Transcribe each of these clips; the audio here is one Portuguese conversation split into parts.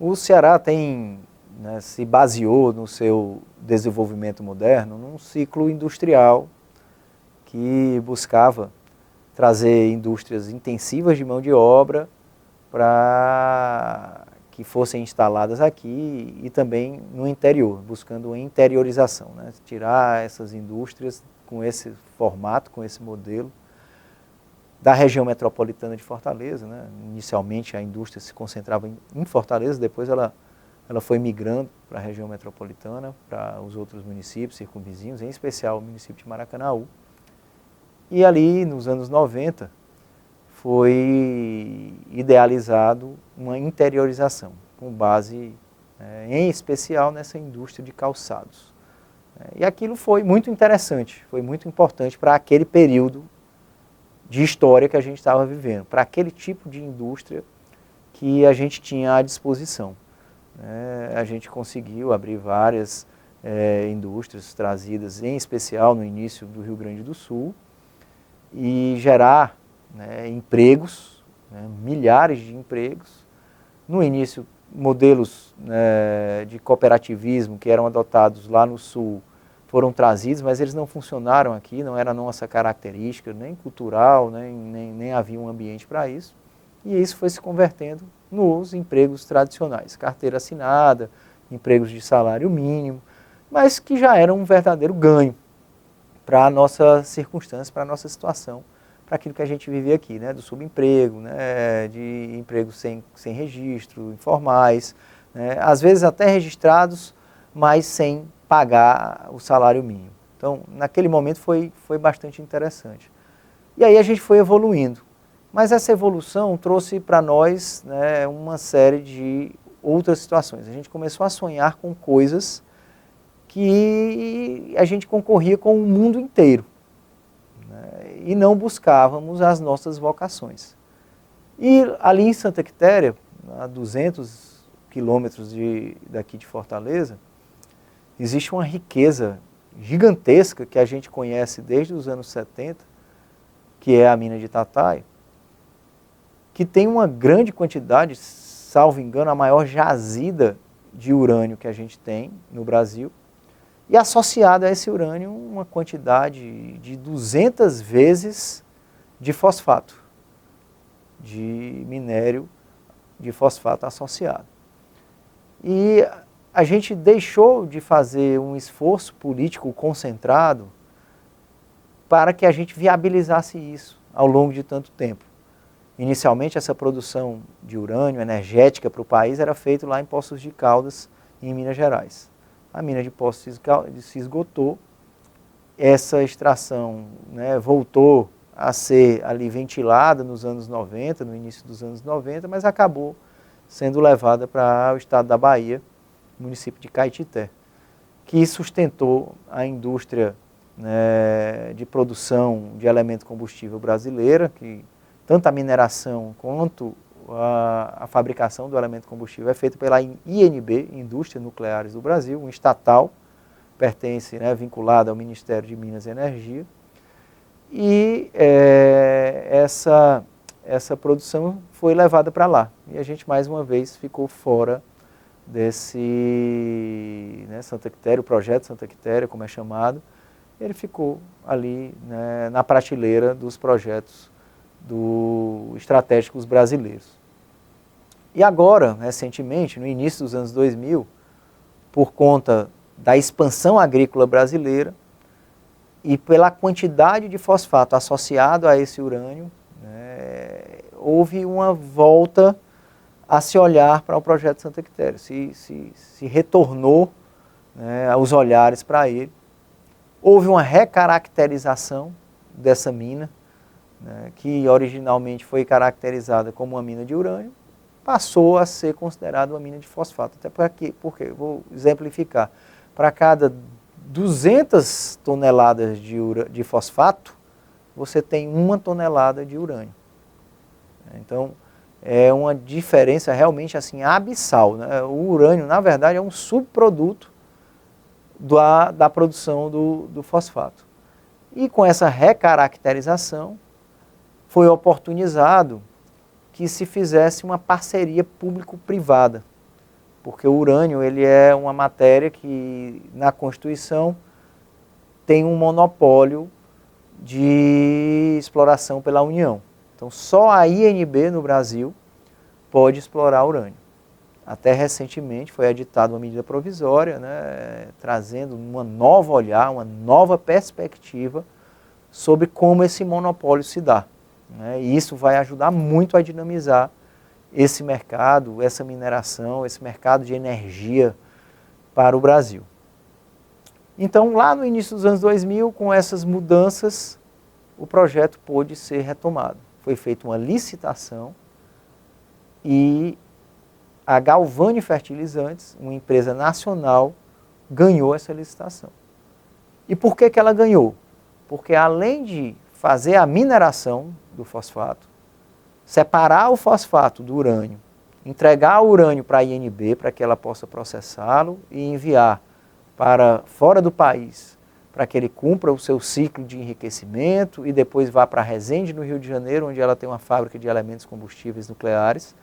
O Ceará tem, né, se baseou no seu desenvolvimento moderno num ciclo industrial que buscava trazer indústrias intensivas de mão de obra para que fossem instaladas aqui e também no interior, buscando a interiorização, né? Tirar essas indústrias com esse formato, com esse modelo, da região metropolitana de Fortaleza, né? Inicialmente a indústria se concentrava em Fortaleza, depois ela foi migrando para a região metropolitana, para os outros municípios circunvizinhos, em especial o município de Maracanaú. E ali, nos anos 90, foi idealizado uma interiorização, com base, em especial, nessa indústria de calçados. E aquilo foi muito interessante, foi muito importante para aquele período de história que a gente estava vivendo, para aquele tipo de indústria que a gente tinha à disposição. A gente conseguiu abrir várias indústrias trazidas, em especial no início do Rio Grande do Sul, e gerar, né, empregos, né, milhares de empregos. No início, modelos, né, de cooperativismo que eram adotados lá no Sul foram trazidos, mas eles não funcionaram aqui, não era a nossa característica, nem cultural, nem havia um ambiente para isso. E isso foi se convertendo nos empregos tradicionais, carteira assinada, empregos de salário mínimo, mas que já eram um verdadeiro ganho para a nossa circunstância, para a nossa situação, para aquilo que a gente vive aqui, né, do subemprego, né, de empregos sem registro, informais, né, às vezes até registrados, mas sem pagar o salário mínimo. Então, naquele momento foi bastante interessante. E aí a gente foi evoluindo, mas essa evolução trouxe para nós, né, uma série de outras situações. A gente começou a sonhar com coisas que a gente concorria com o mundo inteiro, né, e não buscávamos as nossas vocações. E ali em Santa Quitéria, a 200 quilômetros daqui de Fortaleza, existe uma riqueza gigantesca que a gente conhece desde os anos 70, que é a mina de Tataia, que tem uma grande quantidade, salvo engano, a maior jazida de urânio que a gente tem no Brasil, e associada a esse urânio uma quantidade de 200 vezes de fosfato, de minério de fosfato associado. E a gente deixou de fazer um esforço político concentrado para que a gente viabilizasse isso ao longo de tanto tempo. Inicialmente, essa produção de urânio energética para o país era feita lá em Poços de Caldas, em Minas Gerais. A mina de Poços se esgotou, essa extração, né, voltou a ser ali ventilada nos anos 90, no início dos anos 90, mas acabou sendo levada para o estado da Bahia, município de Caetité, que sustentou a indústria, né, de produção de elemento combustível brasileira, que tanto a mineração quanto a fabricação do elemento combustível é feita pela INB, Indústria Nucleares do Brasil, um estatal, pertence, né, vinculado ao Ministério de Minas e Energia, e essa produção foi levada para lá, e a gente mais uma vez ficou fora desse, né, Santa Quitéria, o projeto Santa Quitéria, como é chamado, ele ficou ali, né, na prateleira dos projetos estratégicos brasileiros. E agora, recentemente, no início dos anos 2000, por conta da expansão agrícola brasileira e pela quantidade de fosfato associado a esse urânio, né, houve uma volta a se olhar para o projeto Santa Quitéria, se retornou, né, os olhares para ele. Houve uma recaracterização dessa mina, né, que originalmente foi caracterizada como uma mina de urânio, passou a ser considerada uma mina de fosfato. Até porque vou exemplificar, para cada 200 toneladas de fosfato, você tem 1 tonelada de urânio. Então, é uma diferença realmente assim abissal, né? O urânio, na verdade, é um subproduto da produção do fosfato. E com essa recaracterização, foi oportunizado que se fizesse uma parceria público-privada porque o urânio ele é uma matéria que na Constituição tem um monopólio de exploração pela União. Então só a INB no Brasil pode explorar urânio. Até recentemente foi editada uma medida provisória, né, trazendo uma nova olhar, uma nova perspectiva sobre como esse monopólio se dá. Né, e isso vai ajudar muito a dinamizar esse mercado, essa mineração, esse mercado de energia para o Brasil. Então, lá no início dos anos 2000, com essas mudanças, o projeto pôde ser retomado. Foi feita uma licitação e a Galvani Fertilizantes, uma empresa nacional, ganhou essa licitação. E por que ela ganhou? Porque além de fazer a mineração do fosfato, separar o fosfato do urânio, entregar o urânio para a INB para que ela possa processá-lo e enviar para fora do país, para que ele cumpra o seu ciclo de enriquecimento e depois vá para Resende, no Rio de Janeiro, onde ela tem uma fábrica de elementos combustíveis nucleares,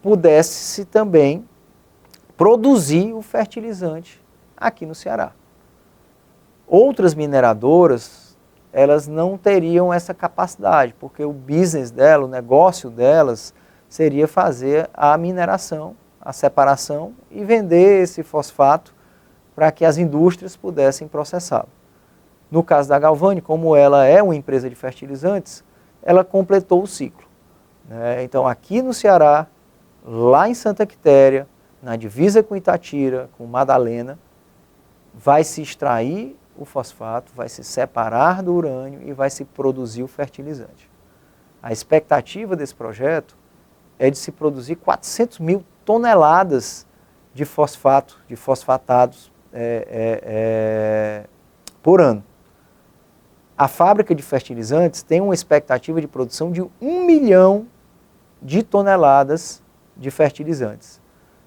pudesse-se também produzir o fertilizante aqui no Ceará. Outras mineradoras, elas não teriam essa capacidade, porque o business dela, o negócio delas, seria fazer a mineração, a separação e vender esse fosfato para que as indústrias pudessem processá-lo. No caso da Galvani, como ela é uma empresa de fertilizantes, ela completou o ciclo. Então, aqui no Ceará, lá em Santa Quitéria, na divisa com Itatira, com Madalena, vai se extrair o fosfato, vai se separar do urânio e vai se produzir o fertilizante. A expectativa desse projeto é de se produzir 400 mil toneladas de fosfato, de fosfatados por ano. A fábrica de fertilizantes tem uma expectativa de produção de 1 milhão de toneladas de fertilizantes.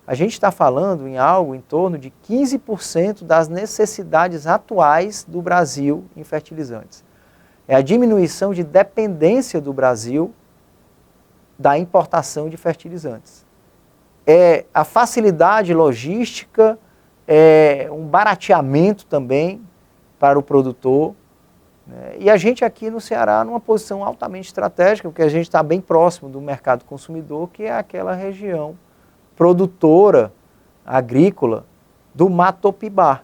A gente está falando em algo em torno de 15% das necessidades atuais do Brasil em fertilizantes. É a diminuição de dependência do Brasil da importação de fertilizantes. É a facilidade logística, é um barateamento também para o produtor. E a gente aqui no Ceará numa posição altamente estratégica, porque a gente está bem próximo do mercado consumidor, que é aquela região produtora agrícola do Matopibá,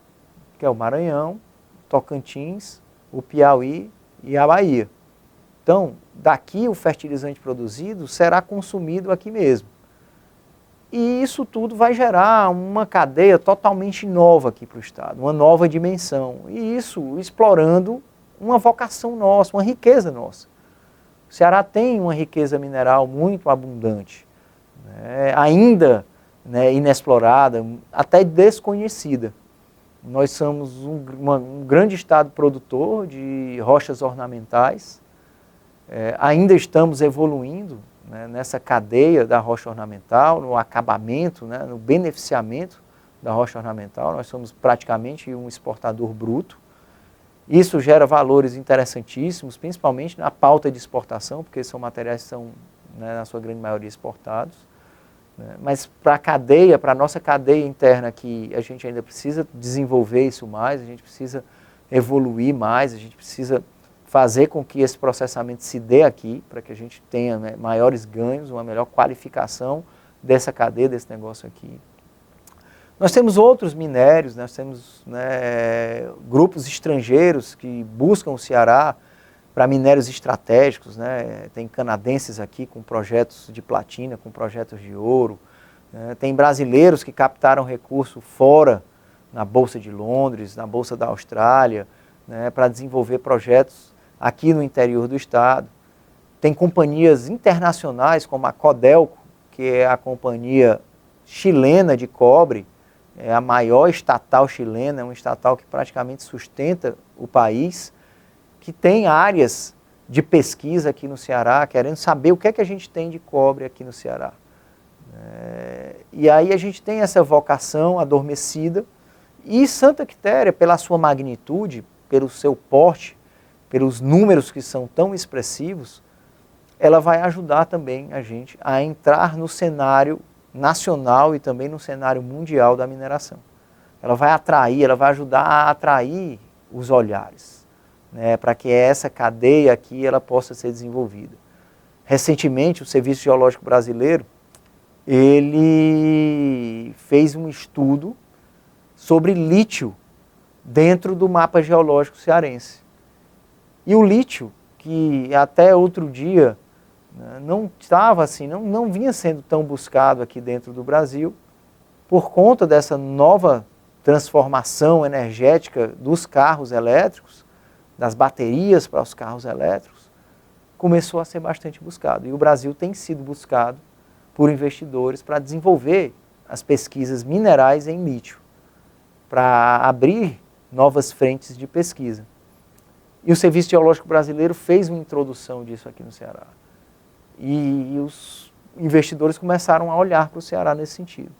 que é o Maranhão, Tocantins, o Piauí e a Bahia. Então, daqui o fertilizante produzido será consumido aqui mesmo. E isso tudo vai gerar uma cadeia totalmente nova aqui para o Estado, uma nova dimensão. E isso explorando uma vocação nossa, uma riqueza nossa. O Ceará tem uma riqueza mineral muito abundante, ainda inexplorada, até desconhecida. Nós somos um grande estado produtor de rochas ornamentais, ainda estamos evoluindo nessa cadeia da rocha ornamental, no acabamento, no beneficiamento da rocha ornamental. Nós somos praticamente um exportador bruto. Isso gera valores interessantíssimos, principalmente na pauta de exportação, porque são materiais que são, na sua grande maioria, exportados. Mas para a cadeia, para a nossa cadeia interna aqui, a gente ainda precisa desenvolver isso mais, a gente precisa evoluir mais, a gente precisa fazer com que esse processamento se dê aqui, para que a gente tenha maiores ganhos, uma melhor qualificação dessa cadeia, desse negócio aqui. Nós temos outros minérios, nós temos grupos estrangeiros que buscam o Ceará para minérios estratégicos, tem canadenses aqui com projetos de platina, com projetos de ouro, tem brasileiros que captaram recurso fora, na Bolsa de Londres, na Bolsa da Austrália, para desenvolver projetos aqui no interior do estado. Tem companhias internacionais como a Codelco, que é a companhia chilena de cobre, é a maior estatal chilena, é um estatal que praticamente sustenta o país, que tem áreas de pesquisa aqui no Ceará, querendo saber o que é que a gente tem de cobre aqui no Ceará. E aí a gente tem essa vocação adormecida, e Santa Quitéria, pela sua magnitude, pelo seu porte, pelos números que são tão expressivos, ela vai ajudar também a gente a entrar no cenário nacional e também no cenário mundial da mineração. Ela vai atrair, ela vai ajudar a atrair os olhares, né, para que essa cadeia aqui ela possa ser desenvolvida. Recentemente, o Serviço Geológico Brasileiro, ele fez um estudo sobre lítio dentro do mapa geológico cearense. E o lítio, que até outro dia não estava assim, não vinha sendo tão buscado aqui dentro do Brasil, por conta dessa nova transformação energética dos carros elétricos, das baterias para os carros elétricos, começou a ser bastante buscado. E o Brasil tem sido buscado por investidores para desenvolver as pesquisas minerais em lítio, para abrir novas frentes de pesquisa. E o Serviço Geológico Brasileiro fez uma introdução disso aqui no Ceará. E os investidores começaram a olhar para o Ceará nesse sentido.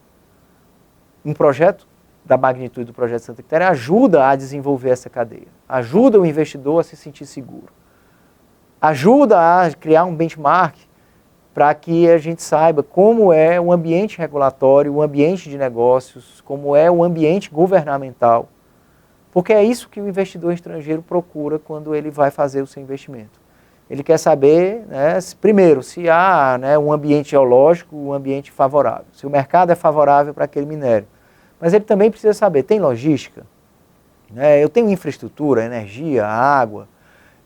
Um projeto da magnitude do projeto Santa Quitéria ajuda a desenvolver essa cadeia, ajuda o investidor a se sentir seguro, ajuda a criar um benchmark para que a gente saiba como é o ambiente regulatório, o ambiente de negócios, como é o ambiente governamental, porque é isso que o investidor estrangeiro procura quando ele vai fazer o seu investimento. Ele quer saber, né, primeiro, se há, né, um ambiente geológico, um ambiente favorável, se o mercado é favorável para aquele minério. Mas ele também precisa saber, tem logística? Eu tenho infraestrutura, energia, água,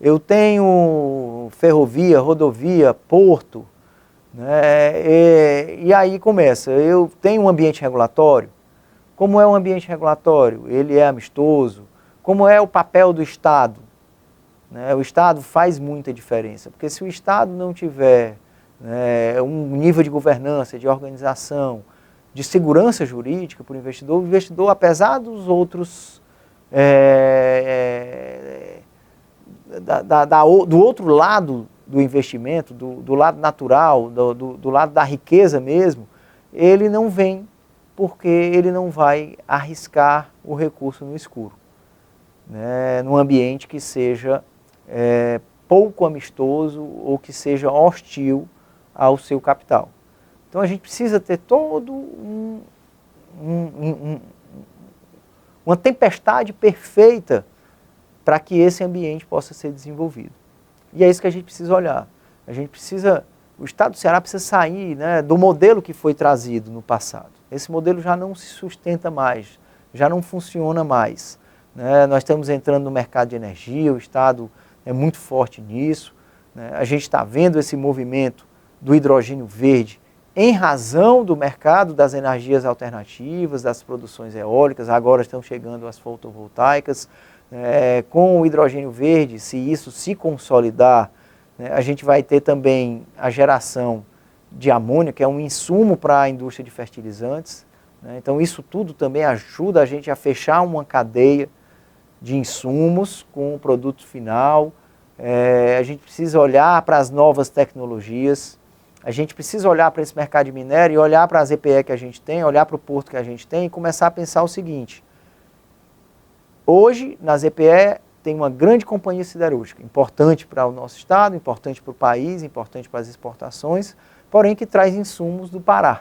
eu tenho ferrovia, rodovia, porto, e aí começa, eu tenho um ambiente regulatório. Como é o ambiente regulatório? Ele é amistoso? Como é o papel do Estado? O Estado faz muita diferença, porque se o Estado não tiver um nível de governança, de organização, de segurança jurídica para o investidor, apesar dos outros, do outro lado do investimento, do lado natural, do lado da riqueza mesmo, ele não vem, porque ele não vai arriscar o recurso no escuro, num ambiente que seja pouco amistoso ou que seja hostil ao seu capital. Então a gente precisa ter todo uma tempestade perfeita para que esse ambiente possa ser desenvolvido. E é isso que a gente precisa olhar. O Estado do Ceará precisa sair, do modelo que foi trazido no passado. Esse modelo já não se sustenta mais, já não funciona mais. Nós estamos entrando no mercado de energia, o Estado é muito forte nisso. A gente está vendo esse movimento do hidrogênio verde em razão do mercado das energias alternativas, das produções eólicas, agora estão chegando as fotovoltaicas. Com o hidrogênio verde, se isso se consolidar, a gente vai ter também a geração de amônia, que é um insumo para a indústria de fertilizantes. Então isso tudo também ajuda a gente a fechar uma cadeia de insumos com o produto final. A gente precisa olhar para as novas tecnologias, a gente precisa olhar para esse mercado de minério e olhar para as EPE que a gente tem, olhar para o porto que a gente tem e começar a pensar o seguinte: hoje, nas EPE, tem uma grande companhia siderúrgica, importante para o nosso estado, importante para o país, importante para as exportações, porém que traz insumos do Pará,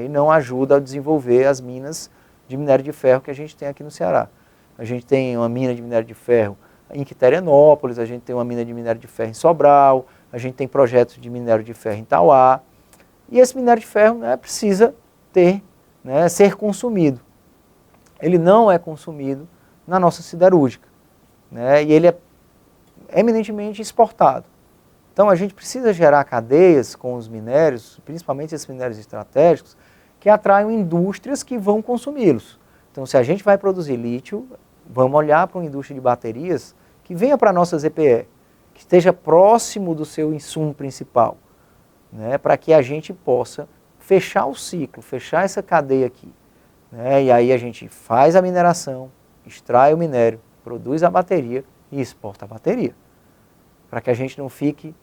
e não ajuda a desenvolver as minas de minério de ferro que a gente tem aqui no Ceará. A gente tem uma mina de minério de ferro em Quiterianópolis, a gente tem uma mina de minério de ferro em Sobral, a gente tem projetos de minério de ferro em Tauá, e esse minério de ferro precisa ser consumido. Ele não é consumido na nossa siderúrgica, e ele é eminentemente exportado. Então a gente precisa gerar cadeias com os minérios, principalmente esses minérios estratégicos, que atraiam indústrias que vão consumi-los. Então se a gente vai produzir lítio, vamos olhar para uma indústria de baterias que venha para nossas EPE, que esteja próximo do seu insumo principal, para que a gente possa fechar o ciclo, fechar essa cadeia aqui. E aí a gente faz a mineração, extrai o minério, produz a bateria e exporta a bateria. Para que a gente não fique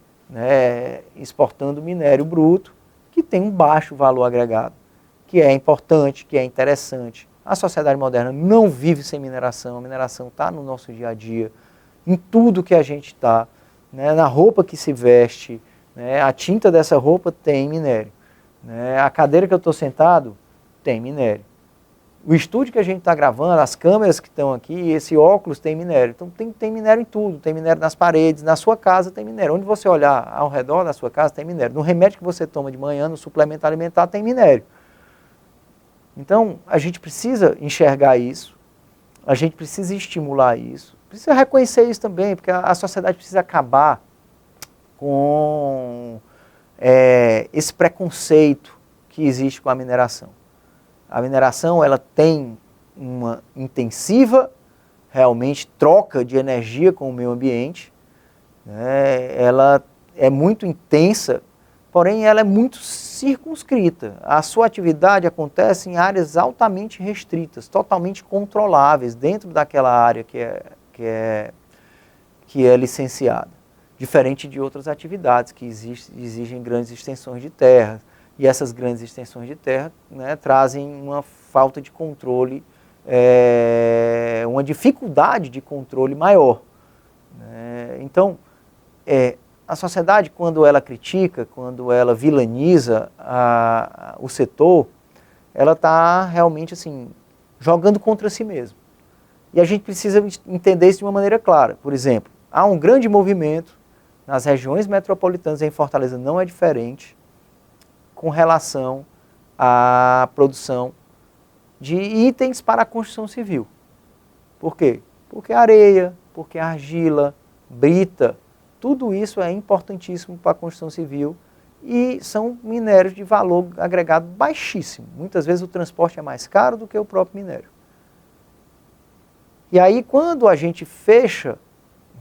exportando minério bruto, que tem um baixo valor agregado, que é importante, que é interessante. A sociedade moderna não vive sem mineração, a mineração está no nosso dia a dia, em tudo que a gente está. né, na roupa que se veste, né, a tinta dessa roupa tem minério, né, a cadeira que eu estou sentado tem minério. O estúdio que a gente está gravando, as câmeras que estão aqui, esse óculos tem minério. Então tem minério em tudo, tem minério nas paredes, na sua casa tem minério. Onde você olhar ao redor da sua casa tem minério. No remédio que você toma de manhã, no suplemento alimentar tem minério. Então a gente precisa enxergar isso, a gente precisa estimular isso, precisa reconhecer isso também, porque a sociedade precisa acabar com esse preconceito que existe com a mineração. A mineração, ela tem uma intensiva, realmente, troca de energia com o meio ambiente, né? Ela é muito intensa, porém ela é muito circunscrita. A sua atividade acontece em áreas altamente restritas, totalmente controláveis, dentro daquela área que é licenciada. Diferente de outras atividades que exigem grandes extensões de terra. E essas grandes extensões de terra, né, trazem uma falta de controle, uma dificuldade de controle maior. Né? Então, a sociedade, quando ela critica, quando ela vilaniza o setor, ela está realmente assim, jogando contra si mesma. E a gente precisa entender isso de uma maneira clara. Por exemplo, há um grande movimento nas regiões metropolitanas, em Fortaleza não é diferente, com relação à produção de itens para a construção civil. Por quê? Porque areia, porque argila, brita, tudo isso é importantíssimo para a construção civil e são minérios de valor agregado baixíssimo. Muitas vezes o transporte é mais caro do que o próprio minério. E aí quando a gente fecha,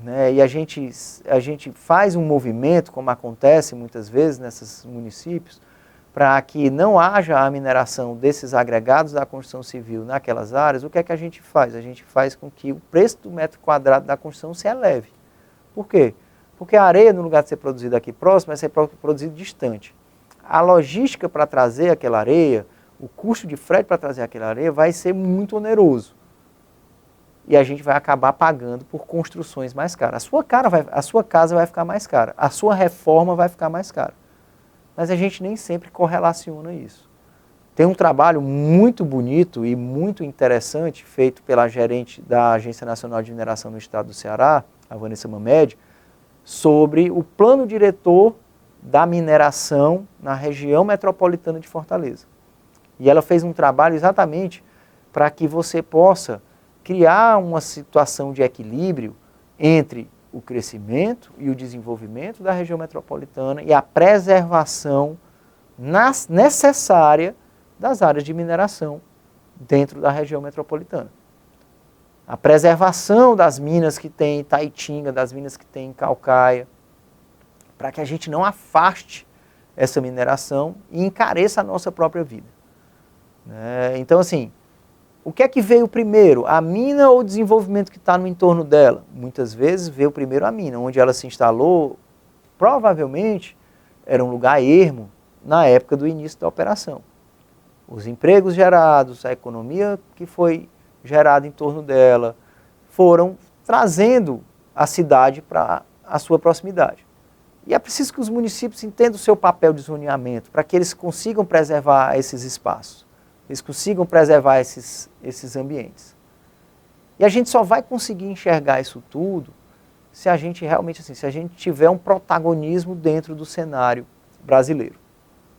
né, e a gente faz um movimento, como acontece muitas vezes nesses municípios, para que não haja a mineração desses agregados da construção civil naquelas áreas, o que é que a gente faz? A gente faz com que o preço do metro quadrado da construção se eleve. Por quê? Porque a areia, no lugar de ser produzida aqui próximo, vai ser produzida distante. A logística para trazer aquela areia, o custo de frete para trazer aquela areia vai ser muito oneroso. E a gente vai acabar pagando por construções mais caras. A sua casa vai ficar mais cara, a sua reforma vai ficar mais cara. Mas a gente nem sempre correlaciona isso. Tem um trabalho muito bonito e muito interessante feito pela gerente da Agência Nacional de Mineração no Estado do Ceará, a Vanessa Mamed, sobre o plano diretor da mineração na região metropolitana de Fortaleza. E ela fez um trabalho exatamente para que você possa criar uma situação de equilíbrio entre o crescimento e o desenvolvimento da região metropolitana e a preservação necessária das áreas de mineração dentro da região metropolitana. A preservação das minas que tem em Itaitinga, das minas que tem em Caucaia, para que a gente não afaste essa mineração e encareça a nossa própria vida. Então, assim, o que é que veio primeiro, a mina ou o desenvolvimento que está no entorno dela? Muitas vezes veio primeiro a mina, onde ela se instalou, provavelmente era um lugar ermo na época do início da operação. Os empregos gerados, a economia que foi gerada em torno dela, foram trazendo a cidade para a sua proximidade. E é preciso que os municípios entendam o seu papel de zoneamento, para que eles consigam preservar esses espaços. Eles consigam preservar esses ambientes. E a gente só vai conseguir enxergar isso tudo se a gente realmente, assim, se a gente tiver um protagonismo dentro do cenário brasileiro.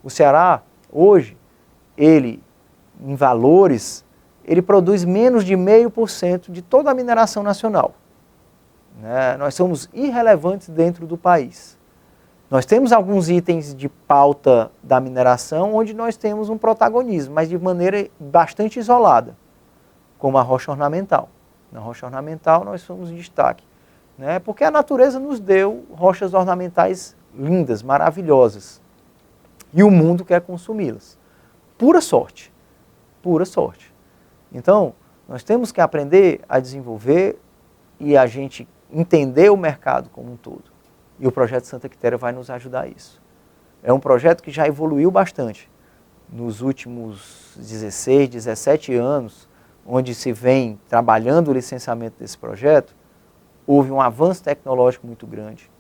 O Ceará, hoje, ele, em valores, ele produz menos de 0,5% de toda a mineração nacional. Nós somos irrelevantes dentro do país. Nós temos alguns itens de pauta da mineração onde nós temos um protagonismo, mas de maneira bastante isolada, como a rocha ornamental. Na rocha ornamental nós somos em destaque, porque a natureza nos deu rochas ornamentais lindas, maravilhosas, e o mundo quer consumi-las. Pura sorte, pura sorte. Então, nós temos que aprender a desenvolver e a gente entender o mercado como um todo. E o projeto Santa Quitéria vai nos ajudar a isso. É um projeto que já evoluiu bastante. Nos últimos 16, 17 anos, onde se vem trabalhando o licenciamento desse projeto, houve um avanço tecnológico muito grande.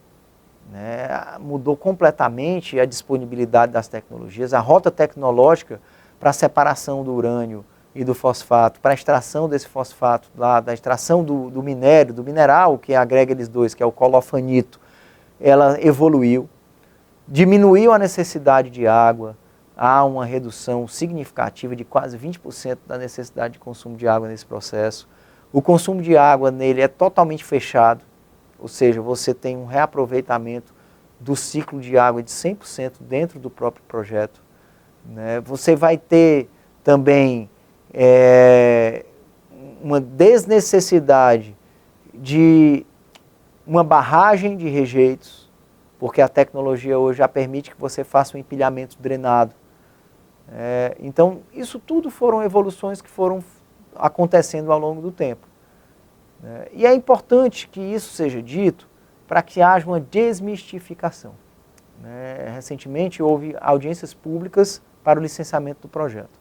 né? Mudou completamente a disponibilidade das tecnologias, a rota tecnológica para a separação do urânio e do fosfato, para a extração desse fosfato, lá, da extração do minério, do mineral que agrega eles dois, que é o colofanito, ela evoluiu, diminuiu a necessidade de água, há uma redução significativa de quase 20% da necessidade de consumo de água nesse processo. O consumo de água nele é totalmente fechado, ou seja, você tem um reaproveitamento do ciclo de água de 100% dentro do próprio projeto, né? Você vai ter também uma desnecessidade de uma barragem de rejeitos, porque a tecnologia hoje já permite que você faça um empilhamento drenado. Então, isso tudo foram evoluções que foram acontecendo ao longo do tempo. E é importante que isso seja dito para que haja uma desmistificação. Recentemente houve audiências públicas para o licenciamento do projeto.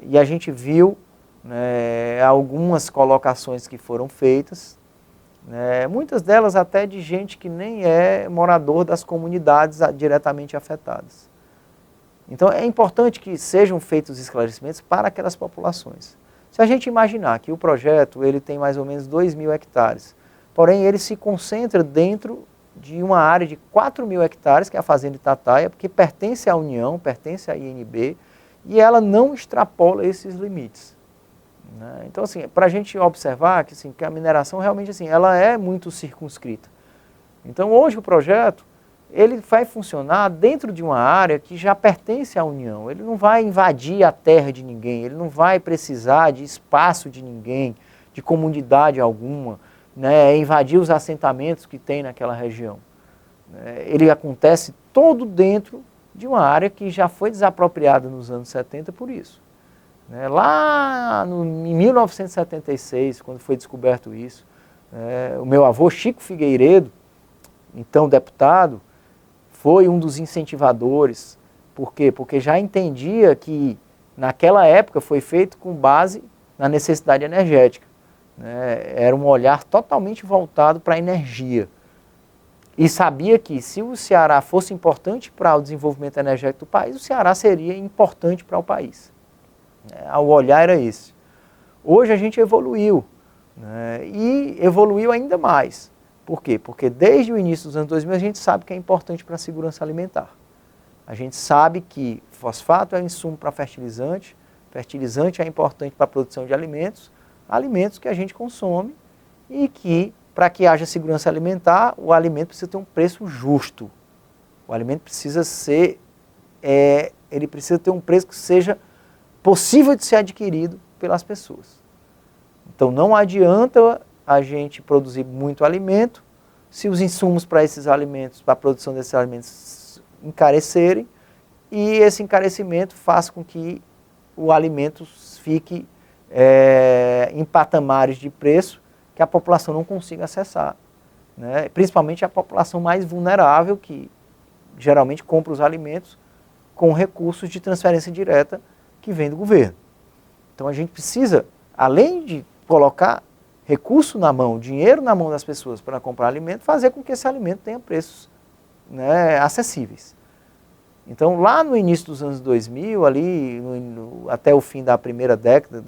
E a gente viu algumas colocações que foram feitas, muitas delas até de gente que nem é morador das comunidades diretamente afetadas. Então é importante que sejam feitos esclarecimentos para aquelas populações. Se a gente imaginar que o projeto ele tem mais ou menos 2.000 hectares, porém ele se concentra dentro de uma área de 4.000 hectares, que é a Fazenda Itataia, porque pertence à União, pertence à INB, e ela não extrapola esses limites. Então, assim, para a gente observar que, assim, que a mineração realmente assim, ela é muito circunscrita. Então, hoje o projeto ele vai funcionar dentro de uma área que já pertence à União. Ele não vai invadir a terra de ninguém, ele não vai precisar de espaço de ninguém, de comunidade alguma, invadir os assentamentos que tem naquela região. Ele acontece todo dentro de uma área que já foi desapropriada nos anos 70 por isso. Lá em 1976, quando foi descoberto isso, o meu avô Chico Figueiredo, então deputado, foi um dos incentivadores. Por quê? Porque já entendia que naquela época foi feito com base na necessidade energética. Era um olhar totalmente voltado para a energia. E sabia que se o Ceará fosse importante para o desenvolvimento energético do país, o Ceará seria importante para o país. O olhar era esse. Hoje a gente evoluiu, e evoluiu ainda mais. Por quê? Porque desde o início dos anos 2000 a gente sabe que é importante para a segurança alimentar. A gente sabe que fosfato é insumo para fertilizante, fertilizante é importante para a produção de alimentos, alimentos que a gente consome e que, para que haja segurança alimentar, o alimento precisa ter um preço justo. O alimento precisa ser, ele precisa ter um preço que seja possível de ser adquirido pelas pessoas. Então não adianta a gente produzir muito alimento se os insumos para esses alimentos, para a produção desses alimentos encarecerem, e esse encarecimento faz com que o alimento fique em patamares de preço que a população não consiga acessar, principalmente a população mais vulnerável, que geralmente compra os alimentos com recursos de transferência direta que vem do governo. Então a gente precisa, além de colocar recurso na mão, dinheiro na mão das pessoas para comprar alimento, fazer com que esse alimento tenha preços acessíveis. Então lá no início dos anos 2000, ali até o fim da primeira década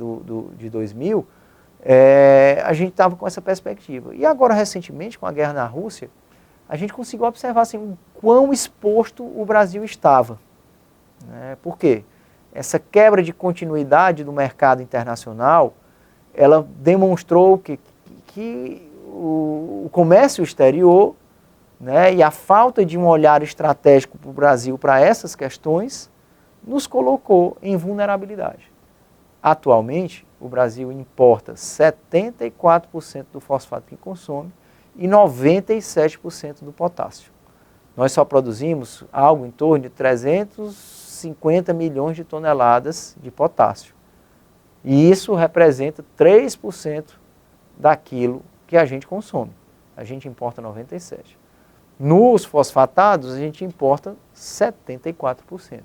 de 2000, a gente estava com essa perspectiva. E agora recentemente, com a guerra na Rússia, a gente conseguiu observar assim, o quão exposto o Brasil estava. Por quê? Essa quebra de continuidade do mercado internacional, ela demonstrou que o comércio exterior, e a falta de um olhar estratégico para o Brasil para essas questões, nos colocou em vulnerabilidade. Atualmente, o Brasil importa 74% do fosfato que consome e 97% do potássio. Nós só produzimos algo em torno de 350 milhões de toneladas de potássio. E isso representa 3% daquilo que a gente consome. A gente importa 97%. Nos fosfatados, a gente importa 74%.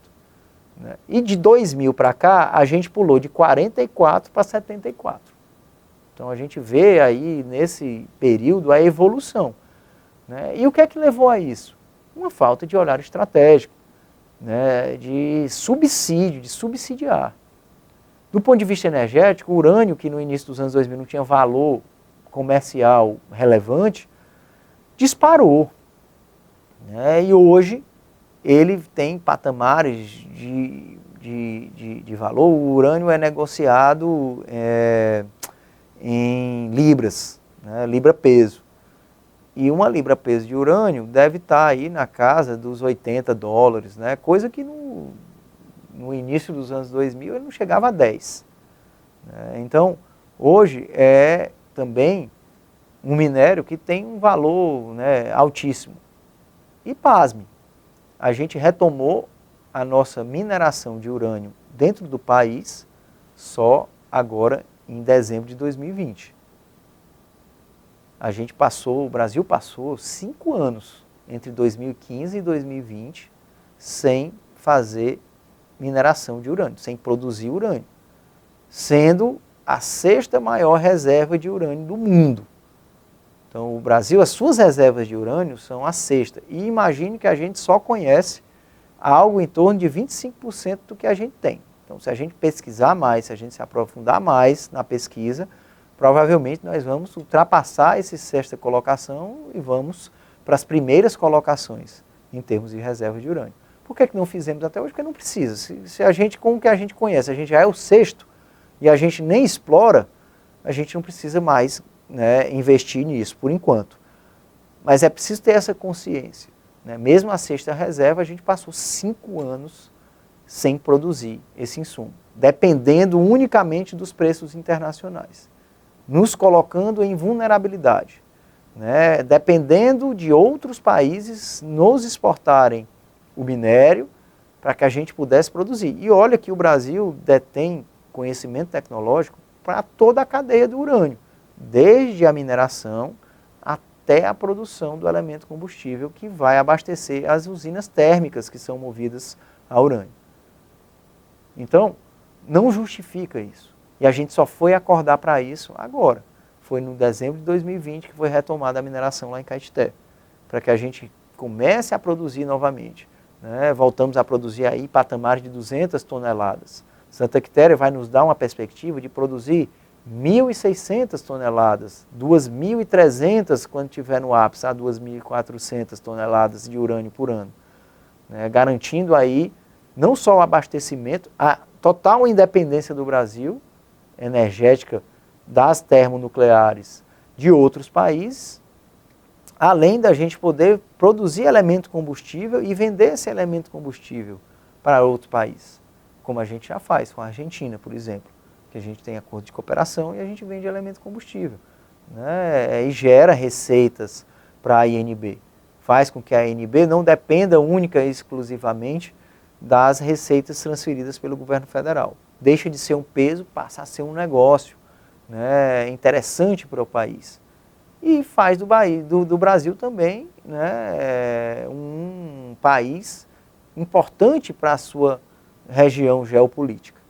E de 2000 para cá, a gente pulou de 44% para 74%. Então a gente vê aí nesse período a evolução. né? E o que é que levou a isso? Uma falta de olhar estratégico, né? De subsídio, de subsidiar. Do ponto de vista energético, o urânio, que no início dos anos 2000 não tinha valor comercial relevante, disparou, né? E hoje ele tem patamares de valor. O urânio é negociado em libras, né? Libra peso. E uma libra peso de urânio deve estar aí na casa dos $80, né? Coisa que no início dos anos 2000 ele não chegava a 10. Né? Então, hoje é também um minério que tem um valor, né, altíssimo. E pasme, a gente retomou a nossa mineração de urânio dentro do país só agora em dezembro de 2020. O Brasil passou 5 anos entre 2015 e 2020 sem fazer mineração de urânio, sem produzir urânio, sendo a 6ª maior reserva de urânio do mundo. Então, o Brasil, as suas reservas de urânio são a 6ª. E imagine que a gente só conhece algo em torno de 25% do que a gente tem. Então, se a gente pesquisar mais, se a gente se aprofundar mais na pesquisa, provavelmente nós vamos ultrapassar essa 6ª colocação e vamos para as primeiras colocações em termos de reserva de urânio. Por que não fizemos até hoje? Porque não precisa. Se a gente, com o que a gente conhece, a gente já é o 6º e a gente nem explora, a gente não precisa mais, né, investir nisso, por enquanto. Mas é preciso ter essa consciência. Né? Mesmo a 6ª reserva, a gente passou 5 anos sem produzir esse insumo, dependendo unicamente dos preços internacionais, nos colocando em vulnerabilidade, né? Dependendo de outros países nos exportarem o minério para que a gente pudesse produzir. E olha que o Brasil detém conhecimento tecnológico para toda a cadeia do urânio, desde a mineração até a produção do elemento combustível que vai abastecer as usinas térmicas que são movidas a urânio. Então, não justifica isso. E a gente só foi acordar para isso agora. Foi no dezembro de 2020 que foi retomada a mineração lá em Caetité, para que a gente comece a produzir novamente. Né? Voltamos a produzir aí patamares de 200 toneladas. Santa Quitéria vai nos dar uma perspectiva de produzir 1.600 toneladas, 2.300 quando tiver no ápice, a 2.400 toneladas de urânio por ano, né? Garantindo aí não só o abastecimento, a total independência do Brasil, energética das termonucleares de outros países, além da gente poder produzir elemento combustível e vender esse elemento combustível para outro país, como a gente já faz com a Argentina, por exemplo, que a gente tem acordo de cooperação e a gente vende elemento combustível, né? E gera receitas para a INB, faz com que a INB não dependa única e exclusivamente das receitas transferidas pelo governo federal. Deixa de ser um peso, passa a ser um negócio, né, interessante para o país. E faz do Brasil também, né, um país importante para a sua região geopolítica.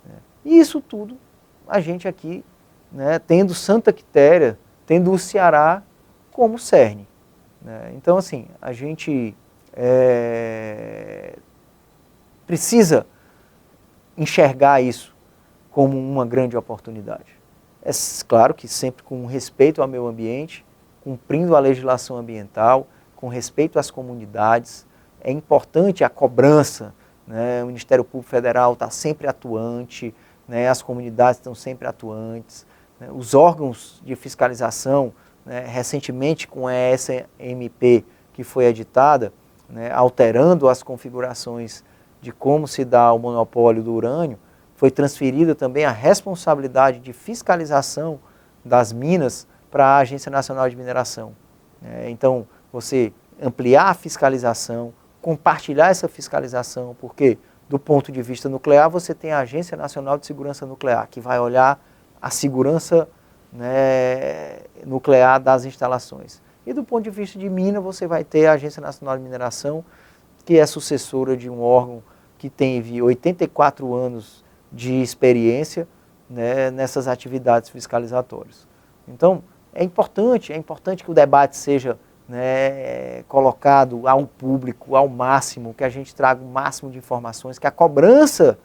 Né. E isso tudo, a gente aqui, né, tendo Santa Quitéria, tendo o Ceará como cerne. Né. Então, assim, a gente precisa enxergar isso como uma grande oportunidade. É claro que sempre com respeito ao meio ambiente, cumprindo a legislação ambiental, com respeito às comunidades. É importante a cobrança, né? O Ministério Público Federal está sempre atuante, né? As comunidades estão sempre atuantes, né? Os órgãos de fiscalização, né? Recentemente com a SMP que foi editada, né? Alterando as configurações de como se dá o monopólio do urânio, foi transferida também a responsabilidade de fiscalização das minas para a Agência Nacional de Mineração. Então, você ampliar a fiscalização, compartilhar essa fiscalização, porque do ponto de vista nuclear você tem a Agência Nacional de Segurança Nuclear, que vai olhar a segurança, né, nuclear das instalações. E do ponto de vista de mina, você vai ter a Agência Nacional de Mineração, que é sucessora de um órgão que tem 84 anos de experiência, né, nessas atividades fiscalizatórias. Então, é importante que o debate seja né, colocado ao público, ao máximo, que a gente traga o máximo de informações, que a cobrança,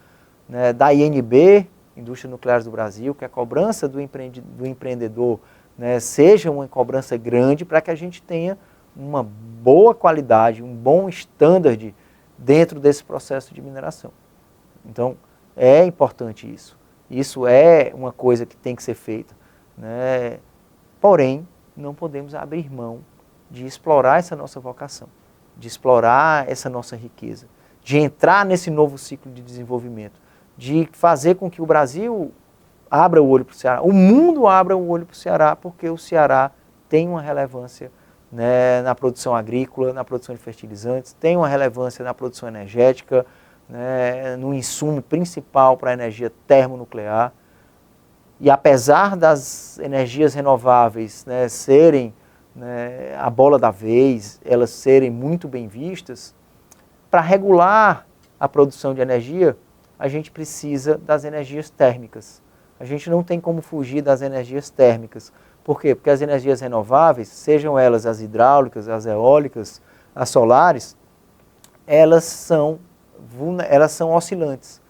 né, da INB, Indústria Nucleares do Brasil, que a cobrança do empreendedor, né, seja uma cobrança grande para que a gente tenha uma boa qualidade, um bom standard dentro desse processo de mineração. Então, é importante isso. Isso é uma coisa que tem que ser feita, né? Porém, não podemos abrir mão de explorar essa nossa vocação, de explorar essa nossa riqueza, de entrar nesse novo ciclo de desenvolvimento, de fazer com que o Brasil abra o olho para o Ceará, o mundo abra o olho para o Ceará, porque o Ceará tem uma relevância, né, na produção agrícola, na produção de fertilizantes, tem uma relevância na produção energética, né, no insumo principal para a energia termonuclear. E apesar das energias renováveis, né, serem, né, a bola da vez, elas serem muito bem vistas, para regular a produção de energia, a gente precisa das energias térmicas. A gente não tem como fugir das energias térmicas. Por quê? Porque as energias renováveis, sejam elas as hidráulicas, as eólicas, as solares, elas são oscilantes,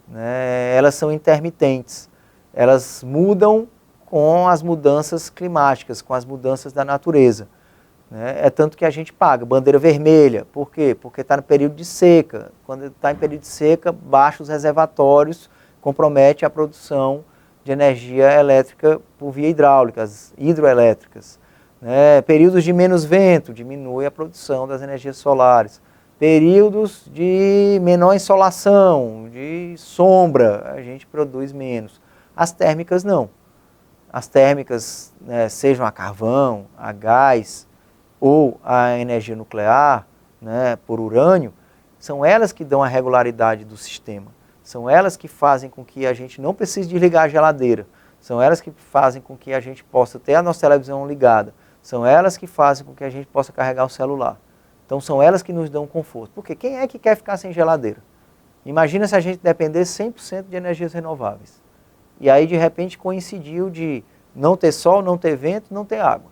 né? Elas são intermitentes. Elas mudam com as mudanças climáticas, com as mudanças da natureza. É tanto que a gente paga bandeira vermelha. Por quê? Porque está no período de seca. Quando está em período de seca, baixa os reservatórios, compromete a produção de energia elétrica por via hidráulica, as hidroelétricas. Períodos de menos vento, diminui a produção das energias solares. Períodos de menor insolação, de sombra, a gente produz menos. As térmicas não. As térmicas, né, sejam a carvão, a gás, ou a energia nuclear, né, por urânio, são elas que dão a regularidade do sistema. São elas que fazem com que a gente não precise desligar a geladeira. São elas que fazem com que a gente possa ter a nossa televisão ligada. São elas que fazem com que a gente possa carregar o celular. Então são elas que nos dão conforto. Porque quem é que quer ficar sem geladeira? Imagina se a gente dependesse 100% de energias renováveis. E aí de repente coincidiu de não ter sol, não ter vento, não ter água.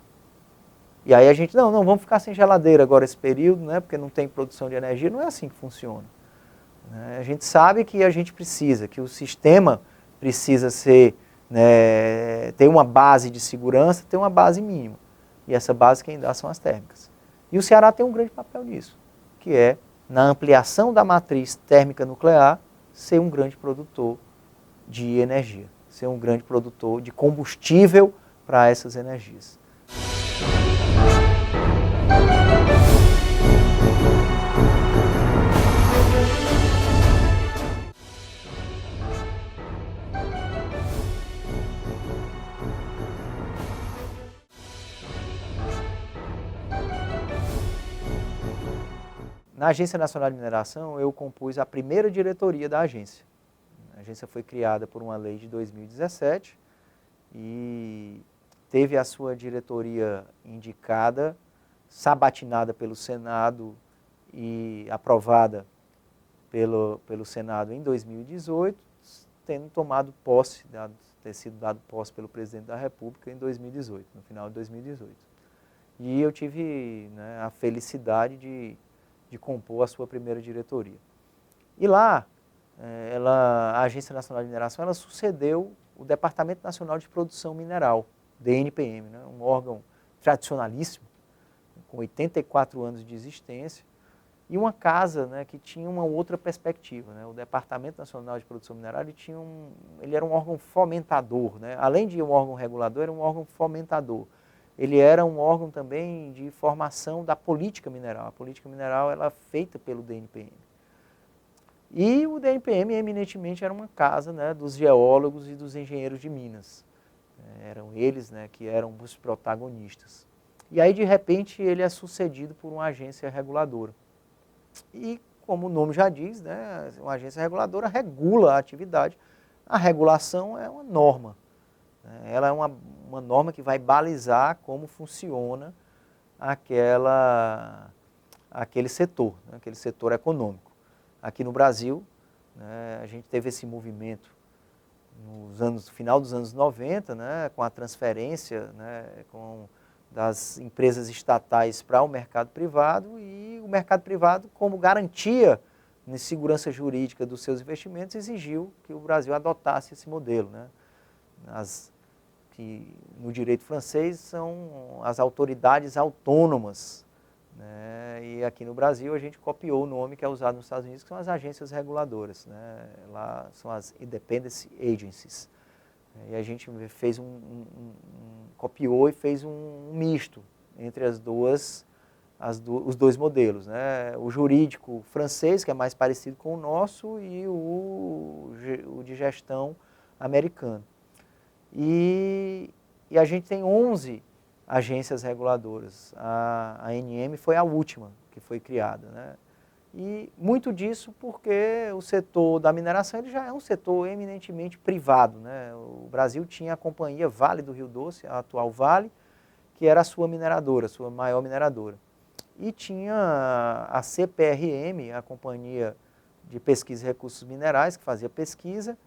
E aí a gente, não, vamos ficar sem geladeira agora esse período, né, porque não tem produção de energia. Não é assim que funciona. A gente sabe que a gente precisa, que o sistema precisa ser, né, ter uma base de segurança, ter uma base mínima. E essa base quem dá são as térmicas. E o Ceará tem um grande papel nisso, que é, na ampliação da matriz térmica nuclear, ser um grande produtor de energia, ser um grande produtor de combustível para essas energias. Na Agência Nacional de Mineração, eu compus a primeira diretoria da agência. A agência foi criada por uma lei de 2017 e teve a sua diretoria indicada, sabatinada pelo Senado e aprovada pelo Senado em 2018, tendo tomado posse, ter sido dado posse pelo presidente da República em 2018, no final de 2018. E eu tive, né, a felicidade de compor a sua primeira diretoria. E lá, a Agência Nacional de Mineração, ela sucedeu o Departamento Nacional de Produção Mineral, DNPM, né, um órgão tradicionalíssimo, com 84 anos de existência, e uma casa, né, que tinha uma outra perspectiva. Né? O Departamento Nacional de Produção Mineral ele era um órgão fomentador, né? Além de um órgão regulador, era um órgão fomentador. Ele era um órgão também de formação da política mineral. A política mineral ela é feita pelo DNPM. E o DNPM, eminentemente, era uma casa, né, dos geólogos e dos engenheiros de Minas. Eram eles, né, que eram os protagonistas. E aí, de repente, ele é sucedido por uma agência reguladora. E, como o nome já diz, né, uma agência reguladora regula a atividade. A regulação é uma norma. Ela é uma norma que vai balizar como funciona aquele setor, né, aquele setor econômico. Aqui no Brasil, né, a gente teve esse movimento no final dos anos 90, né, com a transferência, né, com das empresas estatais para o mercado privado, e o mercado privado, como garantia de segurança jurídica dos seus investimentos, exigiu que o Brasil adotasse esse modelo, né? Que no direito francês são as autoridades autônomas, né? E aqui no Brasil a gente copiou o nome que é usado nos Estados Unidos, que são as agências reguladoras, né? Lá são as Independent Agencies. E a gente fez copiou e fez um misto entre os dois modelos, né? O jurídico francês, que é mais parecido com o nosso, e o de gestão americano. E a gente tem 11 agências reguladoras. A ANM foi a última que foi criada, né? E muito disso porque o setor da mineração ele já é um setor eminentemente privado, né? O Brasil tinha a companhia Vale do Rio Doce, a atual Vale, que era a sua mineradora, a sua maior mineradora. E tinha a CPRM, a Companhia de Pesquisa e Recursos Minerais, que fazia pesquisa,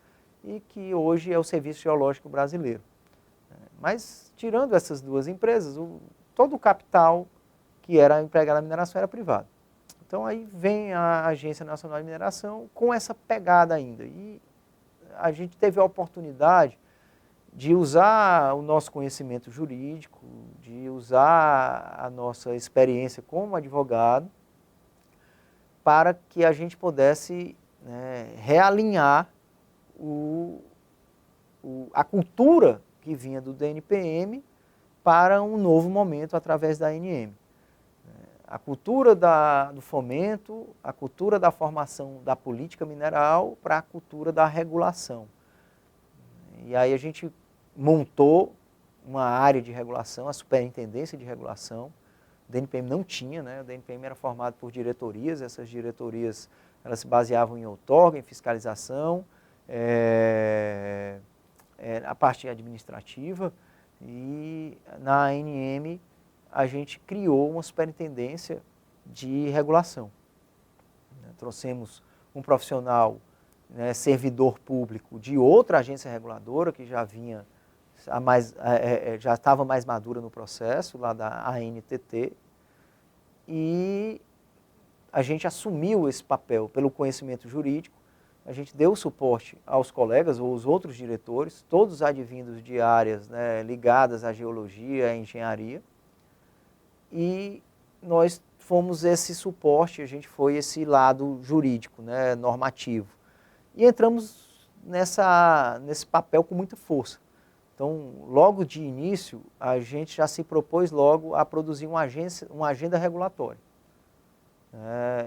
e que hoje é o Serviço Geológico Brasileiro. Mas, tirando essas duas empresas, todo o capital que era empregado na mineração era privado. Então, aí vem a Agência Nacional de Mineração com essa pegada ainda. E a gente teve a oportunidade de usar o nosso conhecimento jurídico, de usar a nossa experiência como advogado, para que a gente pudesse, né, realinhar a cultura que vinha do DNPM para um novo momento através da ANM. A cultura do fomento, a cultura da formação da política mineral para a cultura da regulação. E aí a gente montou uma área de regulação, a Superintendência de Regulação. O DNPM não tinha, né? O DNPM era formado por diretorias, essas diretorias elas se baseavam em outorga, em fiscalização, a parte administrativa, e na ANM a gente criou uma superintendência de regulação. Trouxemos um profissional, né, servidor público de outra agência reguladora que já vinha, já estava mais madura no processo, lá da ANTT, e a gente assumiu esse papel pelo conhecimento jurídico. A gente deu suporte aos colegas ou aos outros diretores, todos advindos de áreas, né, ligadas à geologia, à engenharia, e nós fomos esse suporte, a gente foi esse lado jurídico, né, normativo. E entramos nesse papel com muita força. Então, logo de início, a gente já se propôs logo a produzir uma agenda regulatória.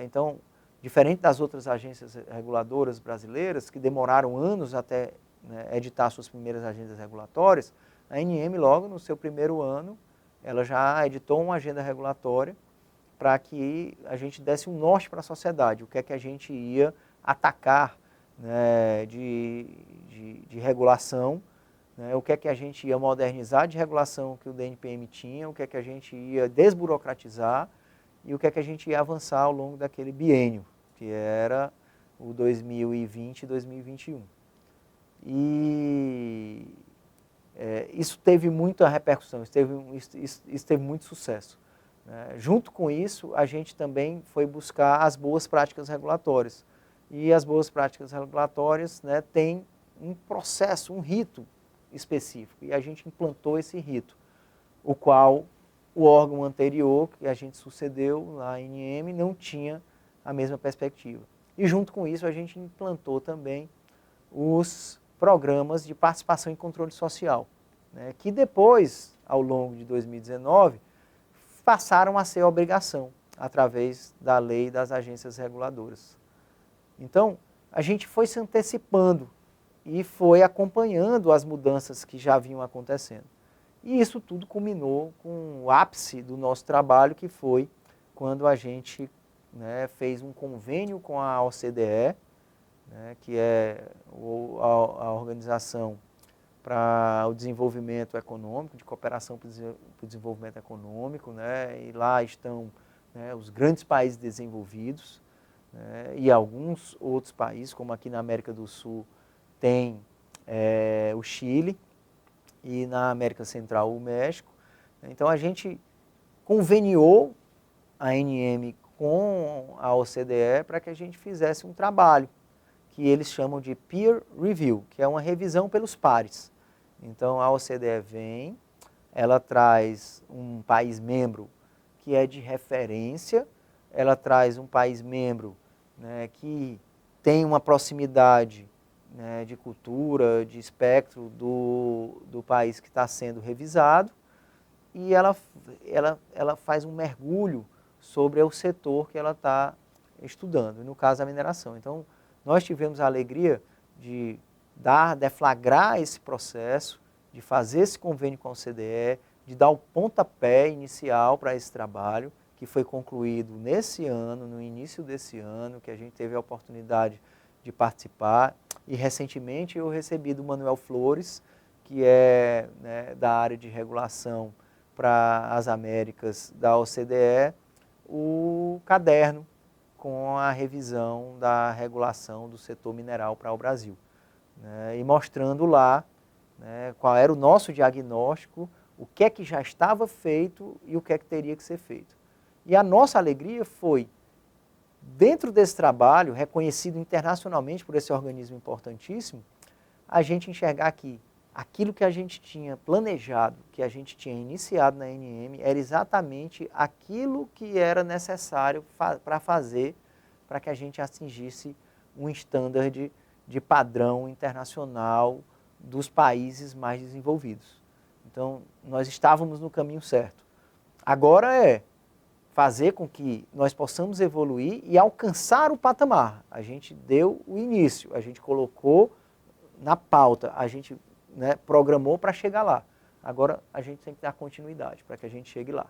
Então, diferente das outras agências reguladoras brasileiras, que demoraram anos até, né, editar suas primeiras agendas regulatórias, a ANM, logo no seu primeiro ano, ela já editou uma agenda regulatória para que a gente desse um norte para a sociedade, o que é que a gente ia atacar, né, de regulação, né, o que é que a gente ia modernizar de regulação que o DNPM tinha, o que é que a gente ia desburocratizar e o que é que a gente ia avançar ao longo daquele biênio, que era o 2020 e 2021. E isso teve muita repercussão, isso teve muito sucesso. Junto com isso, a gente também foi buscar as boas práticas regulatórias. E as boas práticas regulatórias, né, têm um processo, um rito específico. E a gente implantou esse rito, o qual o órgão anterior, que a gente sucedeu, na ANM, não tinha a mesma perspectiva. E junto com isso, a gente implantou também os programas de participação e controle social, né, que depois, ao longo de 2019, passaram a ser obrigação, através da lei das agências reguladoras. Então, a gente foi se antecipando e foi acompanhando as mudanças que já vinham acontecendo. E isso tudo culminou com o ápice do nosso trabalho, que foi quando a gente, né, fez um convênio com a OCDE, né, que é a Organização para o Desenvolvimento Econômico, de Cooperação para o Desenvolvimento Econômico, né, e lá estão, né, os grandes países desenvolvidos, né, e alguns outros países, como aqui na América do Sul tem o Chile, e na América Central o México, Então a gente conveniou a ANM com a OCDE para que a gente fizesse um trabalho que eles chamam de peer review, que é uma revisão pelos pares. Então a OCDE vem, ela traz um país membro que é de referência, ela traz um país membro, né, que tem uma proximidade, né, de cultura, de espectro do país que está sendo revisado, e ela faz um mergulho sobre o setor que ela está estudando, no caso a mineração. Então, nós tivemos a alegria de deflagrar esse processo, de fazer esse convênio com a OCDE, de dar o pontapé inicial para esse trabalho, que foi concluído nesse ano, no início desse ano, que a gente teve a oportunidade de participar. E recentemente eu recebi do Manuel Flores, que é, né, da área de regulação para as Américas da OCDE, o caderno com a revisão da regulação do setor mineral para o Brasil, né, e mostrando lá, né, qual era o nosso diagnóstico, o que é que já estava feito e o que é que teria que ser feito. E a nossa alegria foi, dentro desse trabalho, reconhecido internacionalmente por esse organismo importantíssimo, a gente enxergar que aquilo que a gente tinha planejado, que a gente tinha iniciado na ANM, era exatamente aquilo que era necessário para fazer, para que a gente atingisse um standard de padrão internacional dos países mais desenvolvidos. Então, nós estávamos no caminho certo. Agora é fazer com que nós possamos evoluir e alcançar o patamar. A gente deu o início, a gente colocou na pauta, a gente, né, programou para chegar lá. Agora a gente tem que dar continuidade para que a gente chegue lá.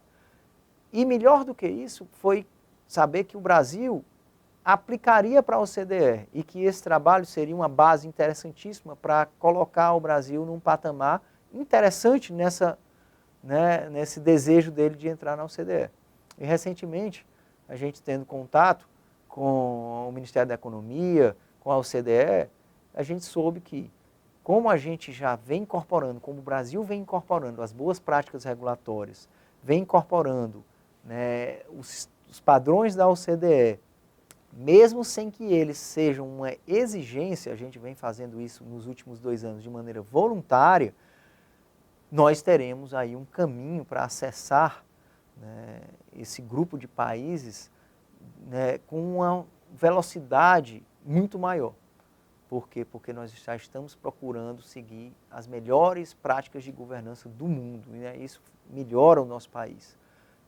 E melhor do que isso foi saber que o Brasil aplicaria para a OCDE e que esse trabalho seria uma base interessantíssima para colocar o Brasil num patamar interessante nesse desejo dele de entrar na OCDE. E recentemente, a gente tendo contato com o Ministério da Economia, com a OCDE, a gente soube que, como a gente já vem incorporando, como o Brasil vem incorporando as boas práticas regulatórias, vem incorporando, né, os padrões da OCDE, mesmo sem que eles sejam uma exigência, a gente vem fazendo isso nos últimos 2 anos de maneira voluntária, nós teremos aí um caminho para acessar, né, esse grupo de países, né, com uma velocidade muito maior. Por quê? Porque nós já estamos procurando seguir as melhores práticas de governança do mundo, né? Isso melhora o nosso país,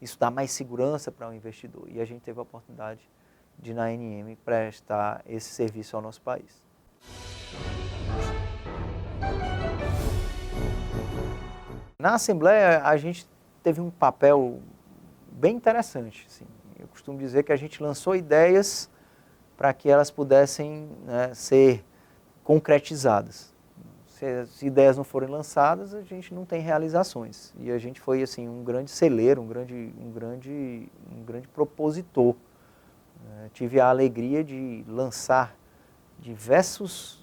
isso dá mais segurança para o investidor, e a gente teve a oportunidade de, na ANM, prestar esse serviço ao nosso país. Na Assembleia, a gente teve um papel bem interessante. Assim. Eu costumo dizer que a gente lançou ideias para que elas pudessem, né, ser concretizadas. Se as ideias não forem lançadas, a gente não tem realizações. E a gente foi assim, um grande celeiro, um grande propositor. Tive a alegria de lançar diversas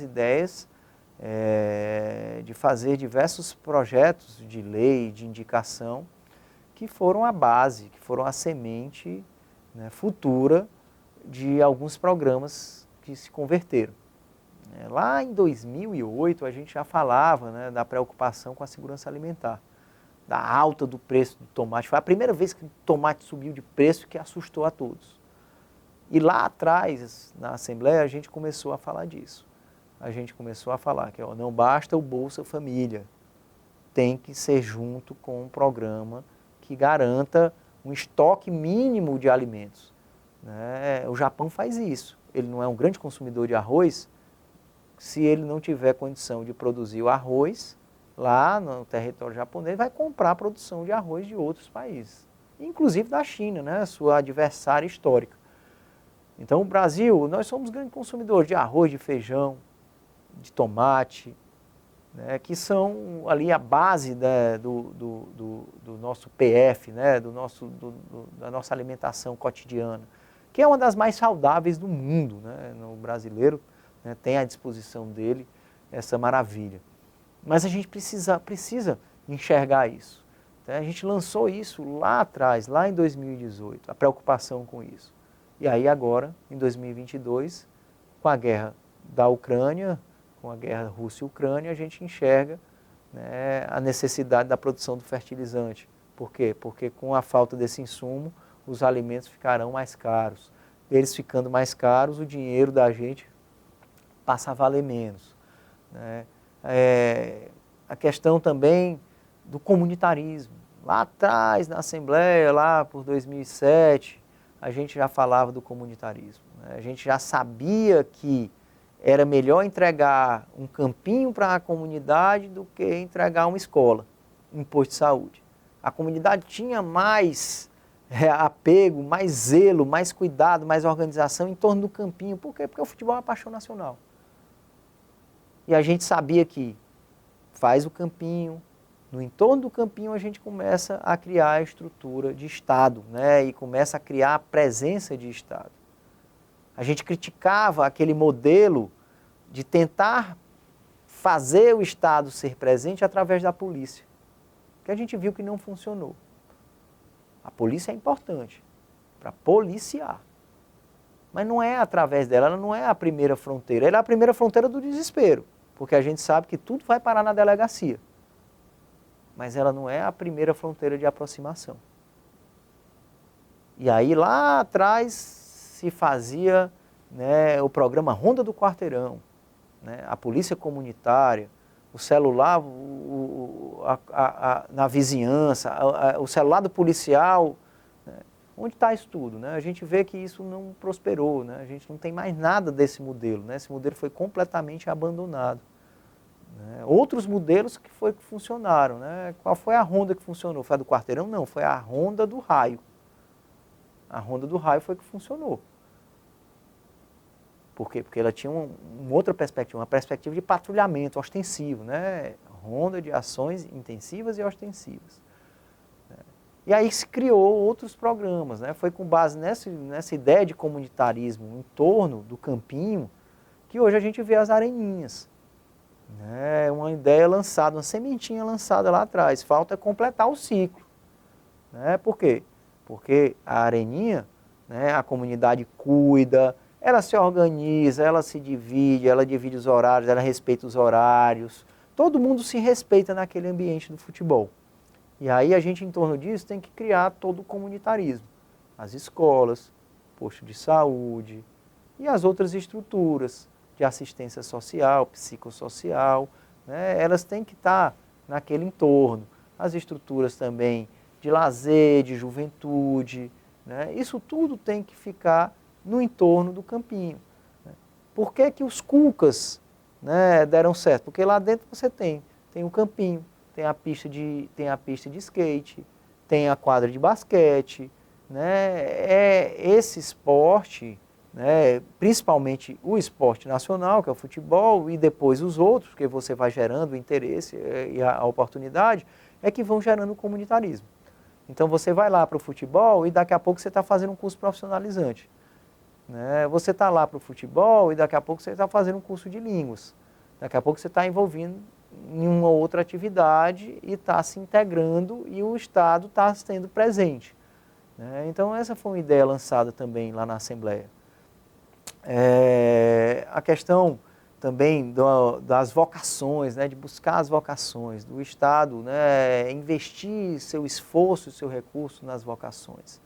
ideias, de fazer diversos projetos de lei, de indicação, que foram a base, que foram a semente, né, futura de alguns programas que se converteram. Lá em 2008 a gente já falava, né, da preocupação com a segurança alimentar, da alta do preço do tomate. Foi a primeira vez que o tomate subiu de preço, que assustou a todos. E lá atrás, na Assembleia, a gente começou a falar disso. A gente começou a falar que, ó, não basta o Bolsa Família, tem que ser junto com um programa que garanta um estoque mínimo de alimentos. Né? O Japão faz isso. Ele não é um grande consumidor de arroz. Se ele não tiver condição de produzir o arroz lá no território japonês, vai comprar a produção de arroz de outros países, inclusive da China, né? Sua adversária histórica. Então o Brasil, nós somos grandes consumidores de arroz, de feijão, de tomate, né? Que são ali a base, né, do nosso PF, né? Da nossa alimentação cotidiana, que é uma das mais saudáveis do mundo, né? No brasileiro, né, tem à disposição dele essa maravilha. Mas a gente precisa enxergar isso. Então, a gente lançou isso lá atrás, lá em 2018, a preocupação com isso. E aí agora, em 2022, com a guerra da Ucrânia, com a guerra Rússia e Ucrânia, a gente enxerga, né, a necessidade da produção do fertilizante. Por quê? Porque com a falta desse insumo, os alimentos ficarão mais caros. Eles ficando mais caros, o dinheiro da gente passa a valer menos, né? A questão também do comunitarismo. Lá atrás, na Assembleia, lá por 2007, a gente já falava do comunitarismo, né? A gente já sabia que era melhor entregar um campinho para a comunidade do que entregar uma escola, um posto de saúde. A comunidade tinha mais apego, mais zelo, mais cuidado, mais organização em torno do campinho. Por quê? Porque o futebol é uma paixão nacional. E a gente sabia que faz o campinho, no entorno do campinho a gente começa a criar a estrutura de Estado, né? E começa a criar a presença de Estado. A gente criticava aquele modelo de tentar fazer o Estado ser presente através da polícia, que a gente viu que não funcionou. A polícia é importante para policiar, mas não é através dela, ela não é a primeira fronteira, ela é a primeira fronteira do desespero, porque a gente sabe que tudo vai parar na delegacia, mas ela não é a primeira fronteira de aproximação. E aí lá atrás se fazia, né, o programa Ronda do Quarteirão, né, a polícia comunitária, o celular na vizinhança, o celular do policial, né? Onde está isso tudo? Né? A gente vê que isso não prosperou, né? A gente não tem mais nada desse modelo, né? Esse modelo foi completamente abandonado. Né? Outros modelos que funcionaram, né? Qual foi a ronda que funcionou? Foi a do quarteirão? Não, foi a ronda do raio. A ronda do raio foi que funcionou. Por quê? Porque ela tinha uma outra perspectiva, uma perspectiva de patrulhamento ostensivo, né? Ronda de ações intensivas e ostensivas. E aí se criou outros programas, né? Foi com base nessa ideia de comunitarismo em torno do campinho que hoje a gente vê as areninhas. Né? Uma ideia lançada, uma sementinha lançada lá atrás. Falta completar o ciclo. Né? Por quê? Porque a areninha, né, a comunidade cuida, ela se organiza, ela se divide, ela divide os horários, ela respeita os horários. Todo mundo se respeita naquele ambiente do futebol. E aí a gente, em torno disso, tem que criar todo o comunitarismo. As escolas, posto de saúde e as outras estruturas de assistência social, psicossocial, né, elas têm que estar naquele entorno. As estruturas também de lazer, de juventude, né, isso tudo tem que ficar no entorno do campinho. Por que que os Cucas, né, deram certo? Porque lá dentro você tem o campinho, tem a pista de skate, tem a quadra de basquete, né? Esse esporte, né, principalmente o esporte nacional, que é o futebol, e depois os outros, porque você vai gerando o interesse e a oportunidade, é que vão gerando o comunitarismo. Então você vai lá para o futebol e daqui a pouco você está fazendo um curso profissionalizante. Né? Você está lá para o futebol e daqui a pouco você está fazendo um curso de línguas. Daqui a pouco você está envolvido em uma outra atividade e está se integrando e o Estado está sendo presente. Né? Então essa foi uma ideia lançada também lá na Assembleia. A questão também das vocações, né? De buscar as vocações do Estado, né? Investir seu esforço e seu recurso nas vocações.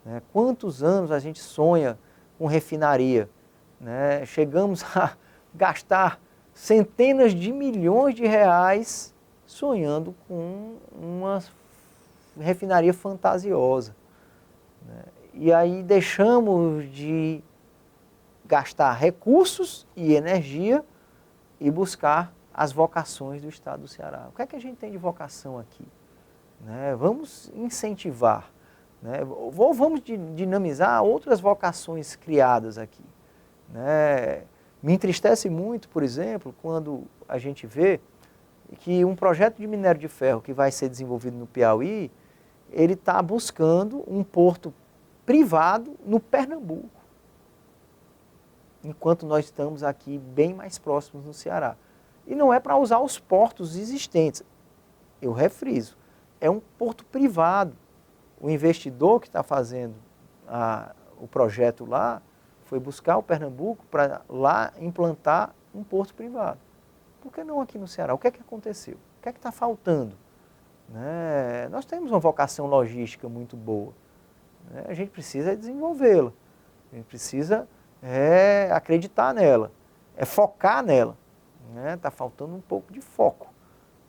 Né? Quantos anos a gente sonha com refinaria? Né? Chegamos a gastar centenas de milhões de reais sonhando com uma refinaria fantasiosa. Né? E aí deixamos de gastar recursos e energia e buscar as vocações do Estado do Ceará. O que é que a gente tem de vocação aqui? Né? Vamos incentivar, né? Vamos dinamizar outras vocações criadas aqui. Né? Me entristece muito, por exemplo, quando a gente vê que um projeto de minério de ferro que vai ser desenvolvido no Piauí, ele está buscando um porto privado no Pernambuco, enquanto nós estamos aqui bem mais próximos no Ceará. E não é para usar os portos existentes. eu refriso, é um porto privado. O investidor que está fazendo o projeto lá foi buscar o Pernambuco para lá implantar um porto privado. Por que não aqui no Ceará? O que é que aconteceu? O que é que está faltando? Né? Nós temos uma vocação logística muito boa. Né? A gente precisa desenvolvê-la. A gente precisa acreditar nela, focar nela. Está faltando um pouco de foco.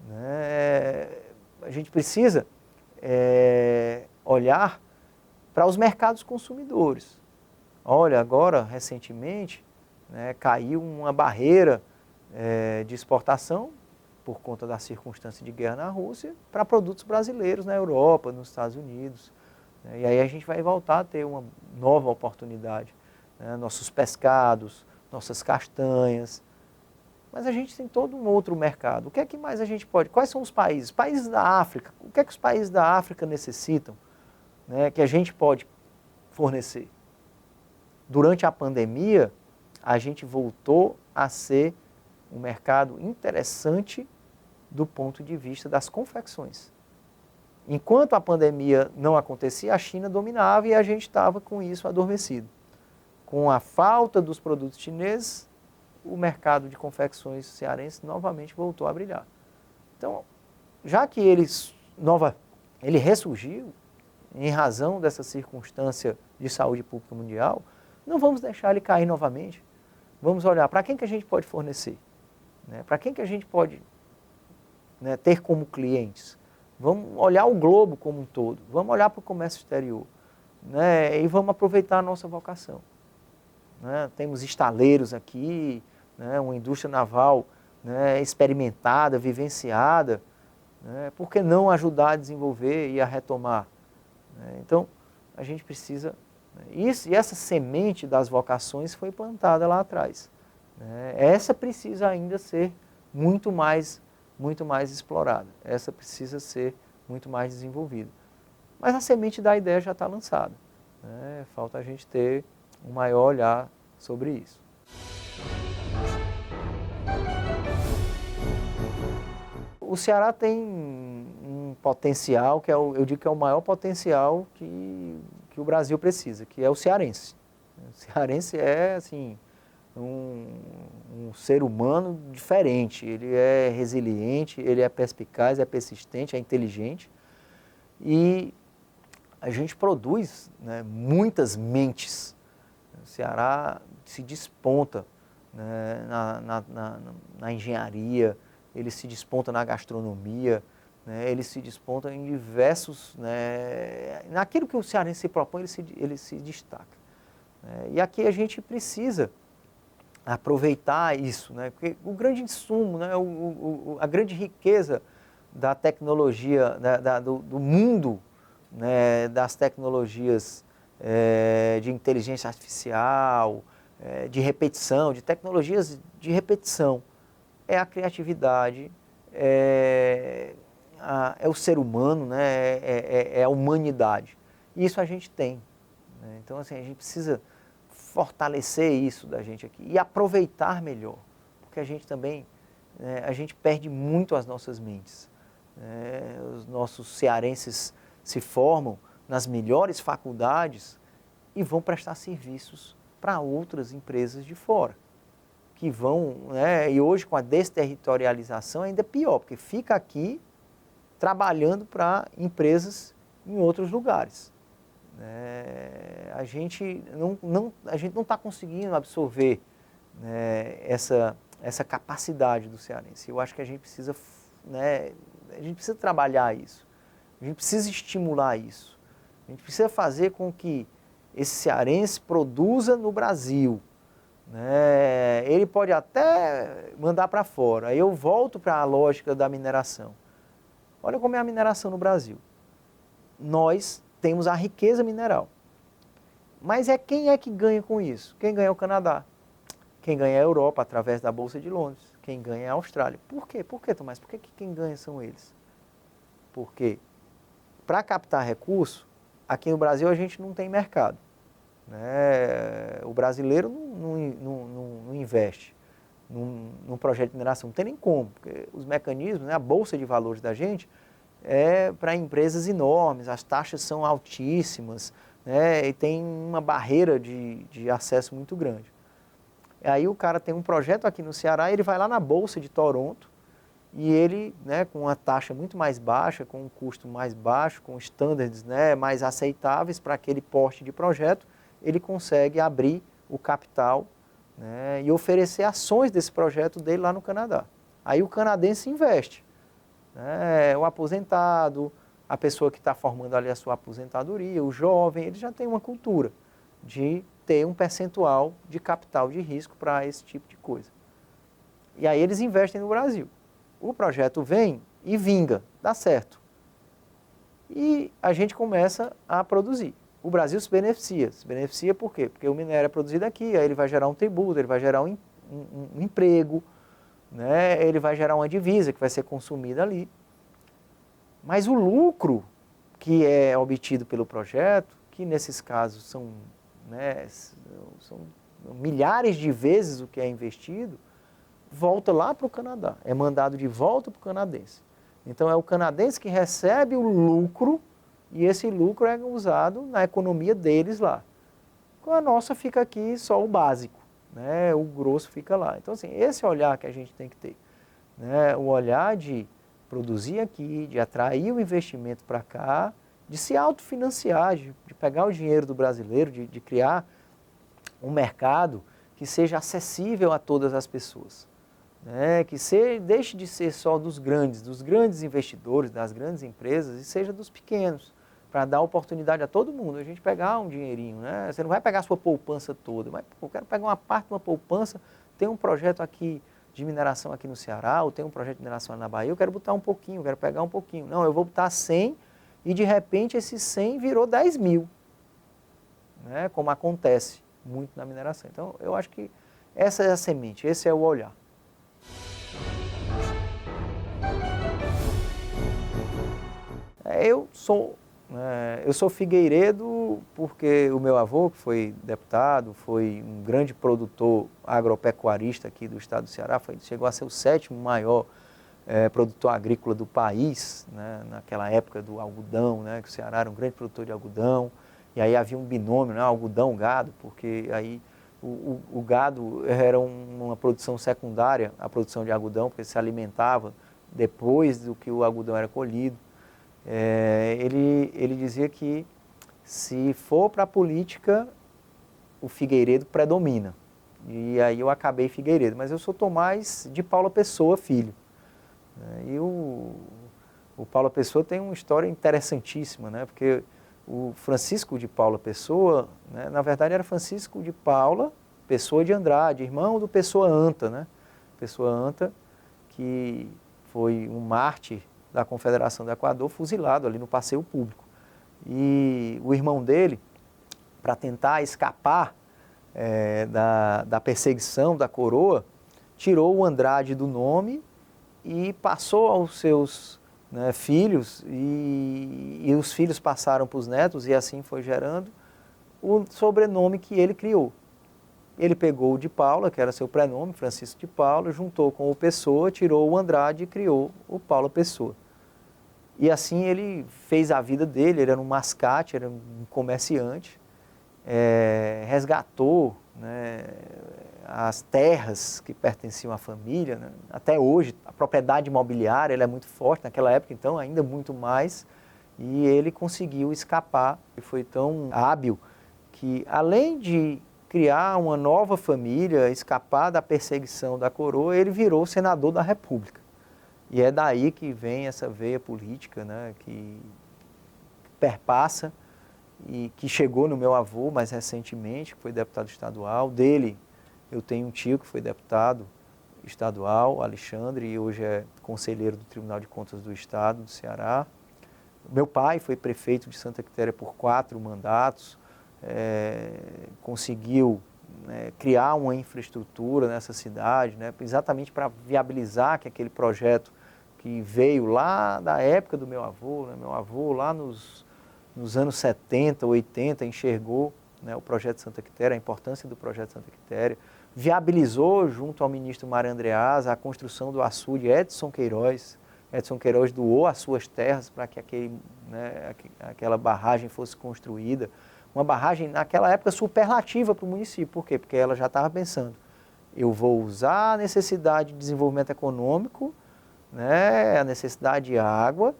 Né? A gente precisa olhar para os mercados consumidores. Olha, agora, recentemente, caiu uma barreira de exportação por conta da circunstância de guerra na Rússia para produtos brasileiros na Europa, nos Estados Unidos. E aí a gente vai voltar a ter uma nova oportunidade. Nossos pescados, nossas castanhas. Mas a gente tem todo um outro mercado. O que é que mais a gente pode? Quais são os países? Países da África. O que é que os países da África necessitam, que a gente pode fornecer? Durante a pandemia, a gente voltou a ser um mercado interessante do ponto de vista das confecções. Enquanto a pandemia não acontecia, a China dominava e a gente estava com isso adormecido. Com a falta dos produtos chineses, o mercado de confecções cearense novamente voltou a brilhar. Então, já que ele ressurgiu, em razão dessa circunstância de saúde pública mundial, não vamos deixar ele cair novamente. Vamos olhar para quem que a gente pode fornecer, para quem que a gente pode ter como clientes. Vamos olhar o globo como um todo, vamos olhar para o comércio exterior e vamos aproveitar a nossa vocação. Temos estaleiros aqui, uma indústria naval experimentada, vivenciada, por que não ajudar a desenvolver e a retomar? Então, a gente precisa... E essa semente das vocações foi plantada lá atrás. Essa precisa ainda ser muito mais explorada. Essa precisa ser muito mais desenvolvida. Mas a semente da ideia já está lançada. Falta a gente ter um maior olhar sobre isso. O Ceará tem um potencial, eu digo que é o maior potencial que o Brasil precisa, que é o cearense. O cearense é, assim, um ser humano diferente. Ele é resiliente, ele é perspicaz, é persistente, é inteligente. E a gente produz muitas mentes. O Ceará se desponta na engenharia, ele se desponta na gastronomia, ele se desponta em diversos... naquilo que o cearense se propõe, ele se destaca. E aqui a gente precisa aproveitar isso, porque o grande insumo, a grande riqueza da tecnologia, do mundo, das tecnologias de inteligência artificial, de repetição, de tecnologias de repetição, é a criatividade, é o ser humano, é a humanidade. E isso a gente tem. Então, assim, a gente precisa fortalecer isso da gente aqui e aproveitar melhor, porque a gente também, a gente perde muito as nossas mentes. Os nossos cearenses se formam nas melhores faculdades e vão prestar serviços para outras empresas de fora, que vão, e hoje com a desterritorialização ainda é pior, porque fica aqui trabalhando para empresas em outros lugares. A gente não está conseguindo absorver essa capacidade do cearense. Eu acho que a gente precisa, trabalhar isso, a gente precisa estimular isso, a gente precisa fazer com que esse cearense produza no Brasil. Ele pode até mandar para fora. Aí eu volto para a lógica da mineração. Olha como é a mineração no Brasil. Nós temos a riqueza mineral. Mas quem é que ganha com isso? Quem ganha é o Canadá. Quem ganha é a Europa, através da Bolsa de Londres. Quem ganha é a Austrália. Por quê? Por quê, Tomás? Por que quem ganha são eles? Porque para captar recurso, aqui no Brasil a gente não tem mercado. O brasileiro não investe. num projeto de mineração. Não tem nem como, porque os mecanismos, né, a bolsa de valores da gente é para empresas enormes, as taxas são altíssimas, né, e tem uma barreira de acesso muito grande. Aí o cara tem um projeto aqui no Ceará, ele vai lá na bolsa de Toronto e ele, né, com uma taxa muito mais baixa, com um custo mais baixo, com estándares, né, mais aceitáveis para aquele porte de projeto, ele consegue abrir o capital, né, e oferecer ações desse projeto dele lá no Canadá. Aí o canadense investe, né, o aposentado, a pessoa que está formando ali a sua aposentadoria, o jovem, ele já tem uma cultura de ter um percentual de capital de risco para esse tipo de coisa. E aí eles investem no Brasil. O projeto vem e vinga, dá certo. E a gente começa a produzir. O Brasil se beneficia. Se beneficia por quê? Porque o minério é produzido aqui, aí ele vai gerar um tributo, ele vai gerar um emprego, né? Ele vai gerar uma divisa que vai ser consumida ali. Mas o lucro que é obtido pelo projeto, que nesses casos são, né, são milhares de vezes o que é investido, volta lá para o Canadá, é mandado de volta para o canadense. Então é o canadense que recebe o lucro e esse lucro é usado na economia deles lá. Com a nossa fica aqui só o básico, né? O grosso fica lá. Então assim, esse olhar que a gente tem que ter, né? O olhar de produzir aqui, de atrair o investimento para cá, de se autofinanciar, de pegar o dinheiro do brasileiro, de criar um mercado que seja acessível a todas as pessoas. Né, que deixe de ser só dos grandes investidores, das grandes empresas, e seja dos pequenos, para dar oportunidade a todo mundo, a gente pegar um dinheirinho, né? Você não vai pegar a sua poupança toda, mas eu quero pegar uma parte de uma poupança, tem um projeto aqui de mineração aqui no Ceará, ou tem um projeto de mineração na Bahia, eu quero botar um pouquinho, eu quero pegar um pouquinho. Não, eu vou botar 100 e de repente esse 100 virou 10 mil, né? Como acontece muito na mineração. Então eu acho que essa é a semente, esse é o olhar. Eu sou figueiredo porque o meu avô, que foi deputado, foi um grande produtor agropecuarista aqui do estado do Ceará, chegou a ser o 7º maior produtor agrícola do país, né, naquela época do algodão, né, que o Ceará era um grande produtor de algodão, e aí havia um binômio, né, algodão-gado, porque aí o gado era uma produção secundária à produção de algodão, porque se alimentava depois do que o algodão era colhido. Ele dizia que se for para a política, o Figueiredo predomina. E aí eu acabei Figueiredo, mas eu sou Tomás de Paula Pessoa, filho. E o Paula Pessoa tem uma história interessantíssima, né? Porque o Francisco de Paula Pessoa, né, na verdade era Francisco de Paula Pessoa de Andrade, irmão do Pessoa Anta, né? Pessoa Anta, que foi um mártir da Confederação do Equador, fuzilado ali no passeio público. E o irmão dele, para tentar escapar da perseguição da coroa, tirou o Andrade do nome e passou aos seus, né, filhos, e os filhos passaram para os netos, e assim foi gerando o sobrenome que ele criou. Ele pegou o de Paula, que era seu prenome, Francisco de Paula, juntou com o Pessoa, tirou o Andrade e criou o Paula Pessoa. E assim ele fez a vida dele, ele era um mascate, era um comerciante, resgatou, né, as terras que pertenciam à família, né? Até hoje a propriedade imobiliária ela é muito forte, naquela época então ainda muito mais, e ele conseguiu escapar, e foi tão hábil que além de criar uma nova família, escapar da perseguição da coroa, ele virou senador da República. E é daí que vem essa veia política, né, que perpassa e que chegou no meu avô mais recentemente, que foi deputado estadual. Dele, eu tenho um tio que foi deputado estadual, Alexandre, e hoje é conselheiro do Tribunal de Contas do Estado do Ceará. Meu pai foi prefeito de Santa Quitéria por 4 mandatos, conseguiu, né, criar uma infraestrutura nessa cidade, né, exatamente para viabilizar que aquele projeto que veio lá da época do meu avô, né, meu avô lá nos anos 70, 80 enxergou, né, o projeto Santa Quitéria, a importância do projeto Santa Quitéria, viabilizou, junto ao ministro Mário Andreasa, a construção do açude Edson Queiroz. Edson Queiroz doou as suas terras para que aquela barragem fosse construída. Uma barragem, naquela época, superlativa para o município. Por quê? Porque ela já estava pensando, eu vou usar a necessidade de desenvolvimento econômico, né, a necessidade de água,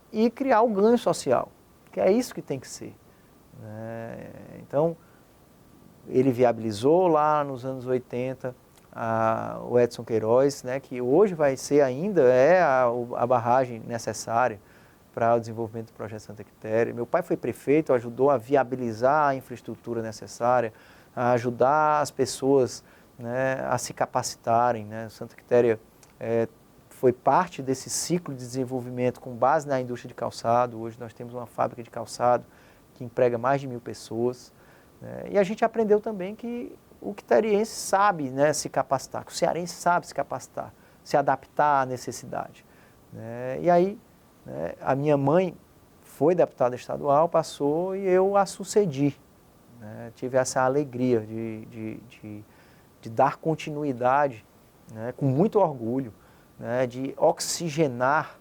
e criar o ganho social, que é isso que tem que ser. Então, ele viabilizou lá nos anos 80 o Edson Queiroz, né, que hoje vai ser ainda a barragem necessária para o desenvolvimento do projeto Santa Quitéria. Meu pai foi prefeito, ajudou a viabilizar a infraestrutura necessária, a ajudar as pessoas, né, a se capacitarem. Né. Santa Quitéria foi parte desse ciclo de desenvolvimento com base na indústria de calçado. Hoje nós temos uma fábrica de calçado que emprega mais de 1.000 pessoas. Né. E a gente aprendeu também que o quiteriense sabe, né, se capacitar, que o cearense sabe se capacitar, se adaptar à necessidade. Né. E aí, né, a minha mãe foi deputada estadual, passou e eu a sucedi. Né. Tive essa alegria de dar continuidade, né, com muito orgulho, né, de oxigenar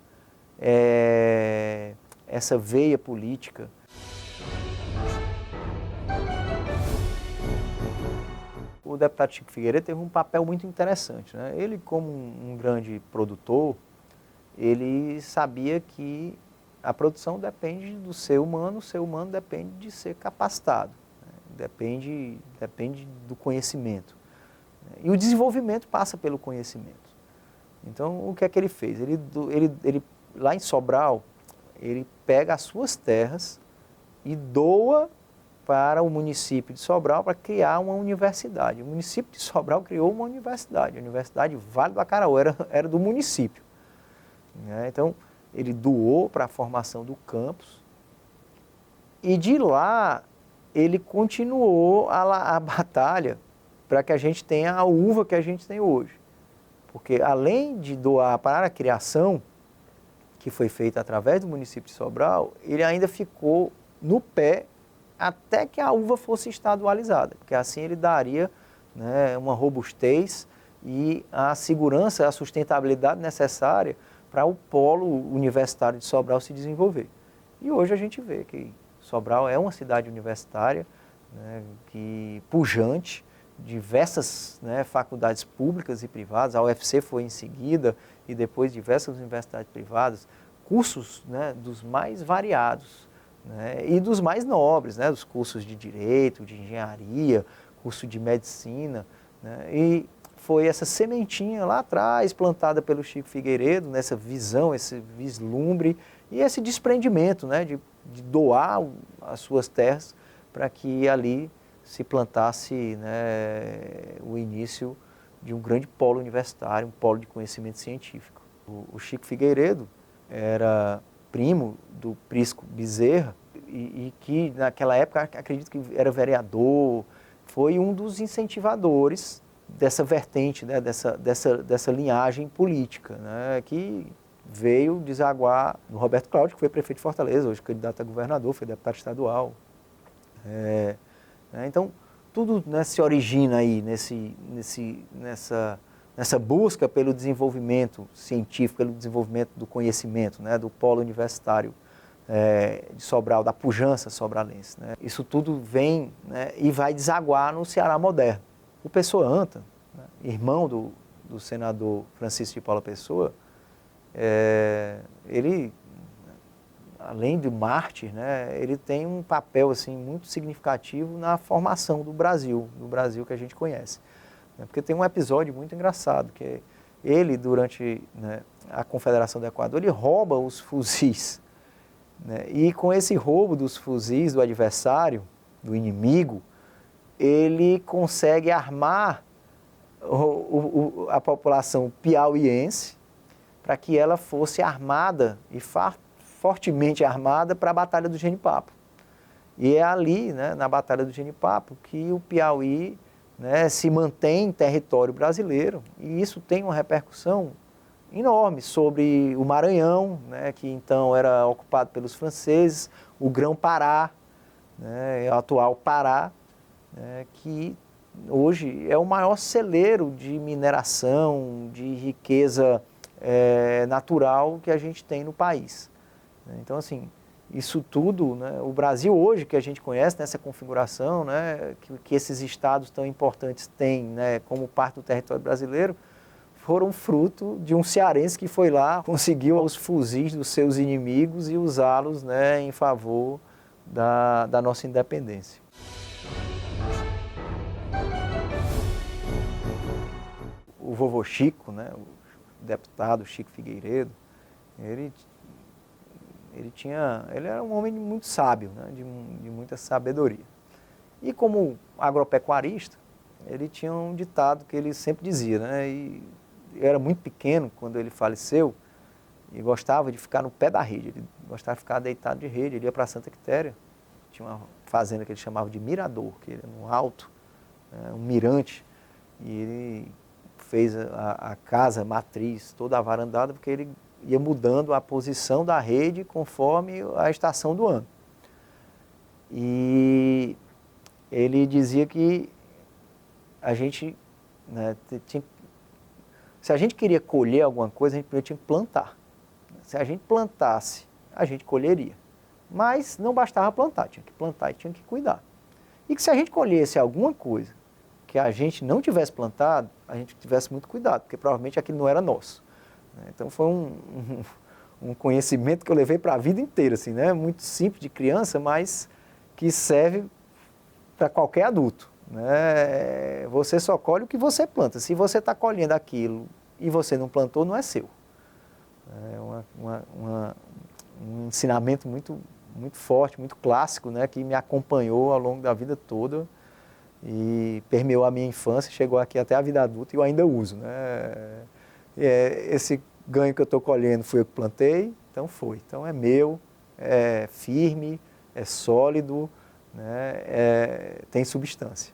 essa veia política. O deputado Chico Figueiredo teve um papel muito interessante. Né? Ele, como um grande produtor, ele sabia que a produção depende do ser humano, o ser humano depende de ser capacitado, né? depende do conhecimento. E o desenvolvimento passa pelo conhecimento. Então, o que é que ele fez? Ele lá em Sobral, ele pega as suas terras e doa para o município de Sobral para criar uma universidade. O município de Sobral criou uma universidade, a Universidade Vale do Acaraú, era do município. Então, ele doou para a formação do campus e de lá ele continuou a batalha para que a gente tenha a uva que a gente tem hoje. Porque além de doar para a criação, que foi feita através do município de Sobral, ele ainda ficou no pé até que a uva fosse estadualizada, porque assim ele daria, né, uma robustez e a segurança, a sustentabilidade necessária para o polo universitário de Sobral se desenvolver. E hoje a gente vê que Sobral é uma cidade universitária, né, pujante, diversas, né, faculdades públicas e privadas, a UFC foi em seguida, e depois diversas universidades privadas, cursos, né, dos mais variados, né, e dos mais nobres, né, dos cursos de Direito, de Engenharia, curso de Medicina, né, e foi essa sementinha lá atrás, plantada pelo Chico Figueiredo, nessa visão, esse vislumbre e esse desprendimento, né, de doar as suas terras para que ali se plantasse, né, o início de um grande polo universitário, um polo de conhecimento científico. O Chico Figueiredo era primo do Prisco Bezerra e que naquela época acredito que era vereador, foi um dos incentivadores dessa vertente, né, dessa linhagem política, né, que veio desaguar no Roberto Cláudio, que foi prefeito de Fortaleza, hoje candidato a governador, foi deputado estadual. Então, tudo, né, se origina aí nessa busca pelo desenvolvimento científico, pelo desenvolvimento do conhecimento, né, do polo universitário de Sobral, da pujança sobralense. Né. Isso tudo vem, né, e vai desaguar no Ceará moderno. O Pessoa Anta, né, irmão do senador Francisco de Paula Pessoa, ele, além de mártir, né, ele tem um papel assim, muito significativo na formação do Brasil que a gente conhece. Porque tem um episódio muito engraçado, que é ele, durante, né, a Confederação do Equador, ele rouba os fuzis. Né, e com esse roubo dos fuzis do adversário, do inimigo, ele consegue armar a população piauiense para que ela fosse armada e fortemente armada para a Batalha do Genipapo. E é ali, né, na Batalha do Genipapo, que o Piauí, né, se mantém em território brasileiro, e isso tem uma repercussão enorme sobre o Maranhão, né, que então era ocupado pelos franceses, o Grão-Pará, né, o atual Pará, né, que hoje é o maior celeiro de mineração, de riqueza natural que a gente tem no país. Então, assim, isso tudo, né, o Brasil hoje que a gente conhece nessa configuração, né, que esses estados tão importantes têm, né, como parte do território brasileiro, foram fruto de um cearense que foi lá, conseguiu os fuzis dos seus inimigos e usá-los, né, em favor da nossa independência. O vovô Chico, né, o deputado Chico Figueiredo, ele era um homem muito sábio, né, de muita sabedoria. E como agropecuarista, ele tinha um ditado que ele sempre dizia, né, e eu era muito pequeno quando ele faleceu e gostava de ficar no pé da rede, ele gostava de ficar deitado de rede, ele ia para Santa Quitéria, tinha uma fazenda que ele chamava de mirador, que era no alto, um mirante, e ele fez a casa matriz toda avarandada porque ele ia mudando a posição da rede conforme a estação do ano. E ele dizia que a gente, né, se a gente queria colher alguma coisa, a gente primeiro tinha que plantar. Se a gente plantasse, a gente colheria. Mas não bastava plantar, tinha que plantar e tinha que cuidar. E que se a gente colhesse alguma coisa que a gente não tivesse plantado, a gente tivesse muito cuidado, porque provavelmente aquilo não era nosso. Então foi um conhecimento que eu levei para a vida inteira, assim, né? Muito simples de criança, mas que serve para qualquer adulto. Né? Você só colhe o que você planta. Se você está colhendo aquilo e você não plantou, não é seu. É um ensinamento muito forte, muito clássico, né? Que me acompanhou ao longo da vida toda e permeou a minha infância, chegou aqui até a vida adulta e eu ainda uso. Né? Esse ganho que eu estou colhendo foi eu que plantei, então foi. Então é meu, é firme, é sólido, né? Tem substância.